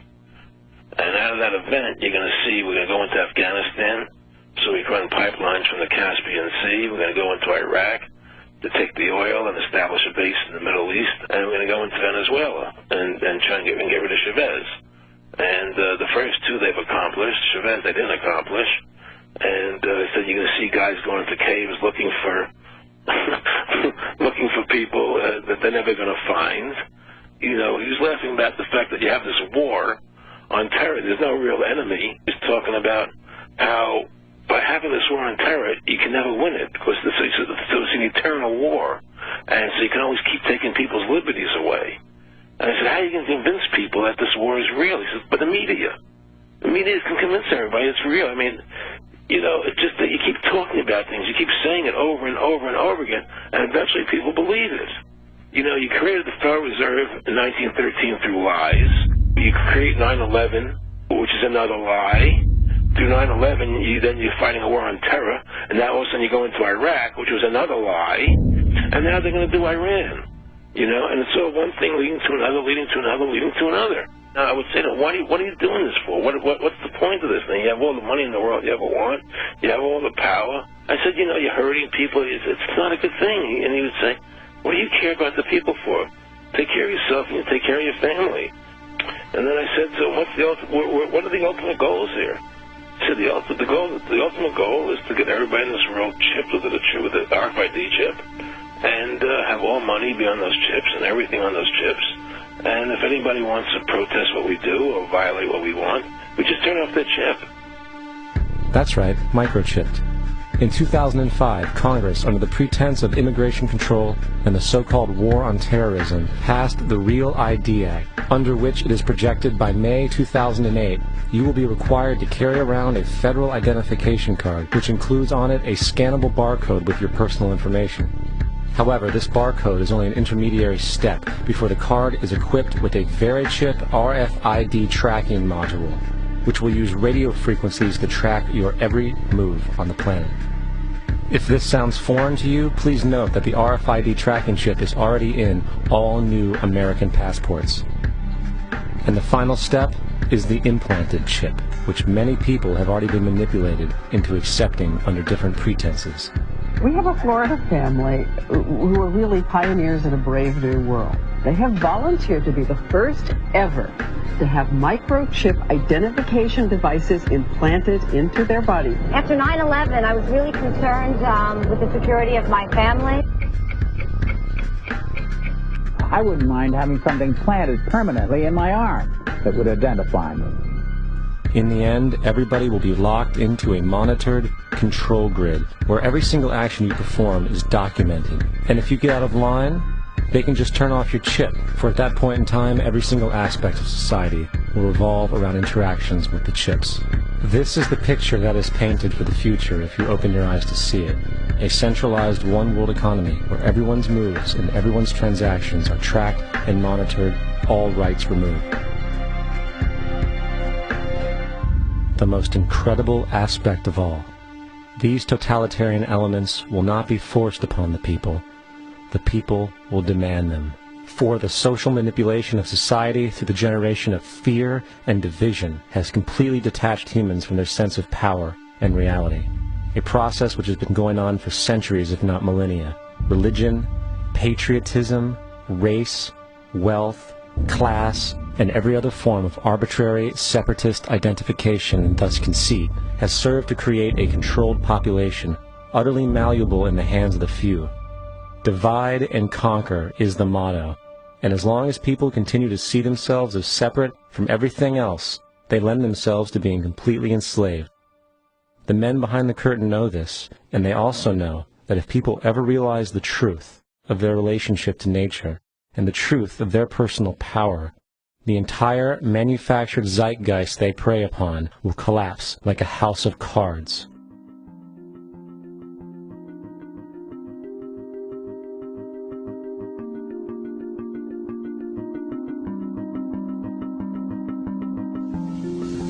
out of that event, you're going to see we're going to go into Afghanistan, so we can run pipelines from the Caspian Sea. We're going to go into Iraq to take the oil and establish a base in the Middle East, and we're going to go into Venezuela and try and get rid of Chavez. And the first two they've accomplished. Chavez they didn't accomplish. And he said you're going to see guys going into caves looking for people that they're never going to find. You know, he was laughing about the fact that you have this war on terror. There's no real enemy. He's talking about how by having this war on terror, you can never win it because it's an eternal war. And so you can always keep taking people's liberties away. And I said, how are you going to convince people that this war is real? He said, but the media. The media can convince everybody it's real. I mean, you know, it's just that you keep talking about things. You keep saying it over and over and over again, and eventually people believe it. You know, you created the Federal Reserve in 1913 through lies. You create 9/11, which is another lie. Through 9/11, then you're fighting a war on terror, and now all of a sudden you go into Iraq, which was another lie, and now they're going to do Iran. You know, and it's all one thing leading to another, leading to another, leading to another. Now, I would say, what are you doing this for? What's the point of this thing? You have all the money in the world you ever want. You have all the power. I said, you know, you're hurting people. It's not a good thing. And he would say, what do you care about the people for? Take care of yourself and you take care of your family. And then I said, so what are the ultimate goals here? He said, the ultimate goal is to get everybody in this world chipped with the RFID chip and have all money be on those chips and everything on those chips. And if anybody wants to protest what we do or violate what we want, we just turn off their chip. That's right, microchipped. In 2005, Congress, under the pretense of immigration control and the so-called war on terrorism, passed the REAL ID Act, under which it is projected by May 2008, you will be required to carry around a federal identification card, which includes on it a scannable barcode with your personal information. However, this barcode is only an intermediary step before the card is equipped with a VeriChip RFID tracking module, which will use radio frequencies to track your every move on the planet. If this sounds foreign to you, please note that the RFID tracking chip is already in all new American passports. And the final step is the implanted chip, which many people have already been manipulated into accepting under different pretenses. We have a Florida family who are really pioneers in a brave new world. They have volunteered to be the first ever to have microchip identification devices implanted into their body. After 9/11, I was really concerned with the security of my family. I wouldn't mind having something planted permanently in my arm that would identify me. In the end, everybody will be locked into a monitored control grid where every single action you perform is documented. And if you get out of line, they can just turn off your chip, for at that point in time, every single aspect of society will revolve around interactions with the chips. This is the picture that is painted for the future if you open your eyes to see it. A centralized one-world economy where everyone's moves and everyone's transactions are tracked and monitored, all rights removed. The most incredible aspect of all, these totalitarian elements will not be forced upon the people will demand them. For the social manipulation of society through the generation of fear and division has completely detached humans from their sense of power and reality. A process which has been going on for centuries, if not millennia. Religion, patriotism, race, wealth, class, and every other form of arbitrary, separatist identification and thus conceit has served to create a controlled population, utterly malleable in the hands of the few. Divide and conquer is the motto, and as long as people continue to see themselves as separate from everything else, they lend themselves to being completely enslaved. The men behind the curtain know this, and they also know that if people ever realize the truth of their relationship to nature and the truth of their personal power, the entire manufactured zeitgeist they prey upon will collapse like a house of cards.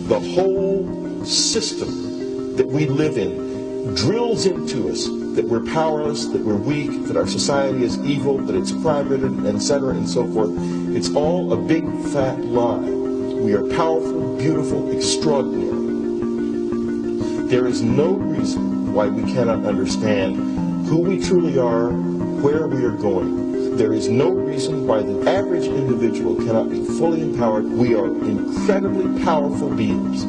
The whole system that we live in drills into us that we're powerless, that we're weak, that our society is evil, that it's crime-ridden, etc., and so forth. It's all a big, fat lie. We are powerful, beautiful, extraordinary. There is no reason why we cannot understand who we truly are, where we are going. There is no reason why the average individual cannot be fully empowered. We are incredibly powerful beings.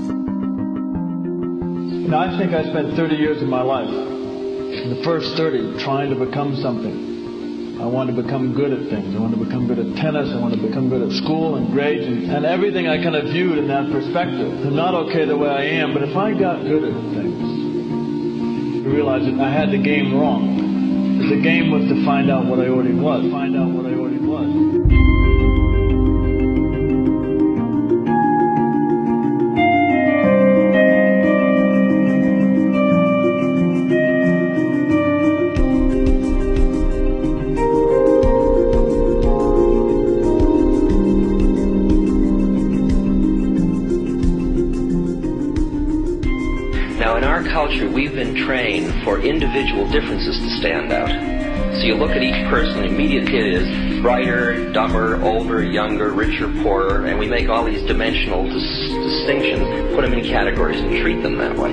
You know, I think I spent 30 years of my life, in the first 30, trying to become something. I wanted to become good at things. I wanted to become good at tennis. I wanted to become good at school and grades and everything I kind of viewed in that perspective. I'm not okay the way I am, but if I got good at things, I realized that I had the game wrong. The game was to find out what I already was. Find out what I already was. Now, in our culture, we've been trained for individual differences to stand out. So you look at each person, the immediate hit is brighter, dumber, older, younger, richer, poorer, and we make all these dimensional distinctions, put them in categories and treat them that way.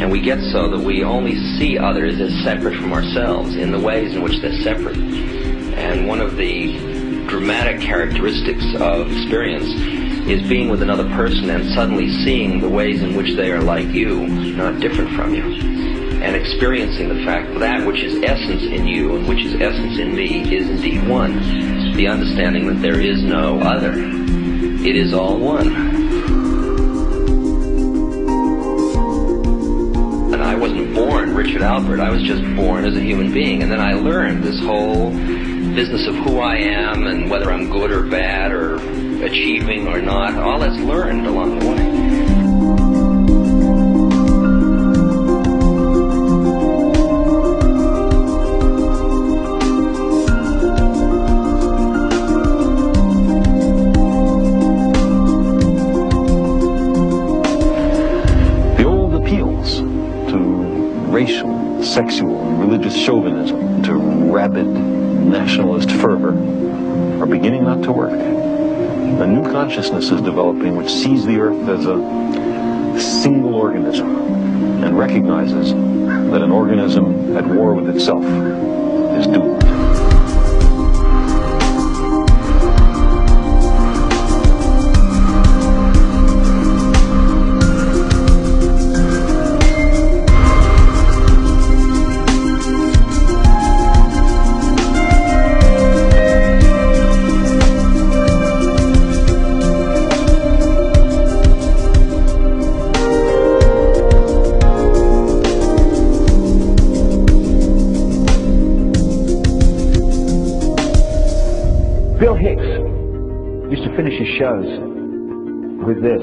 And we get so that we only see others as separate from ourselves in the ways in which they're separate. And one of the dramatic characteristics of experience is being with another person and suddenly seeing the ways in which they are like you, not different from you, and experiencing the fact that that which is essence in you and which is essence in me is indeed one. The understanding that there is no other. It is all one. And I wasn't born Richard Albert, I was just born as a human being, and then I learned this whole business of who I am and whether I'm good or bad or achieving or not. All that's learned along the way. The old appeals to racial, sexual, and religious chauvinism, to rabid nationalist fervor, are beginning not to work. A new consciousness is developing which sees the earth as a single organism and recognizes that an organism at war with itself is doomed. Bill Hicks used to finish his shows with this.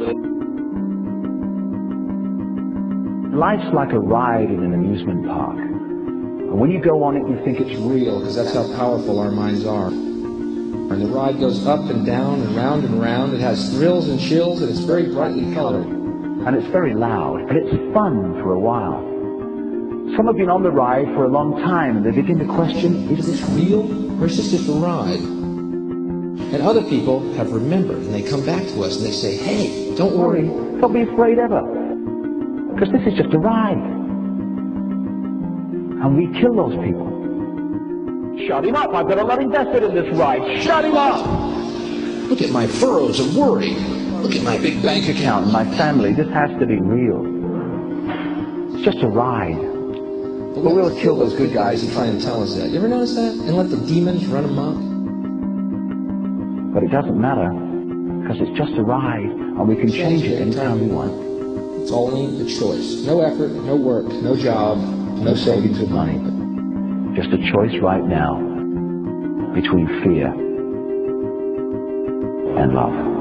Life's like a ride in an amusement park. And when you go on it, you think it's real, because that's how powerful our minds are. And the ride goes up and down and round and round. It has thrills and chills, and it's very brightly colored. And it's very loud, and it's fun for a while. Some have been on the ride for a long time, and they begin to question, is this real, or is this just a ride? And other people have remembered, and they come back to us and they say, hey, don't worry, don't be afraid ever, because this is just a ride. And we kill those people. Shut him up, I've got a lot invested in this ride. Shut him up! Look at my furrows of worry. Look at my big bank account and my family. This has to be real. It's just a ride. But we'll kill those good guys who try and tell us that. You ever notice that? And let the demons run amok? But it doesn't matter, because it's just a ride, and we can change it anytime we want. It's only a choice. No effort, no work, no job, no savings of money. Just a choice right now between fear and love.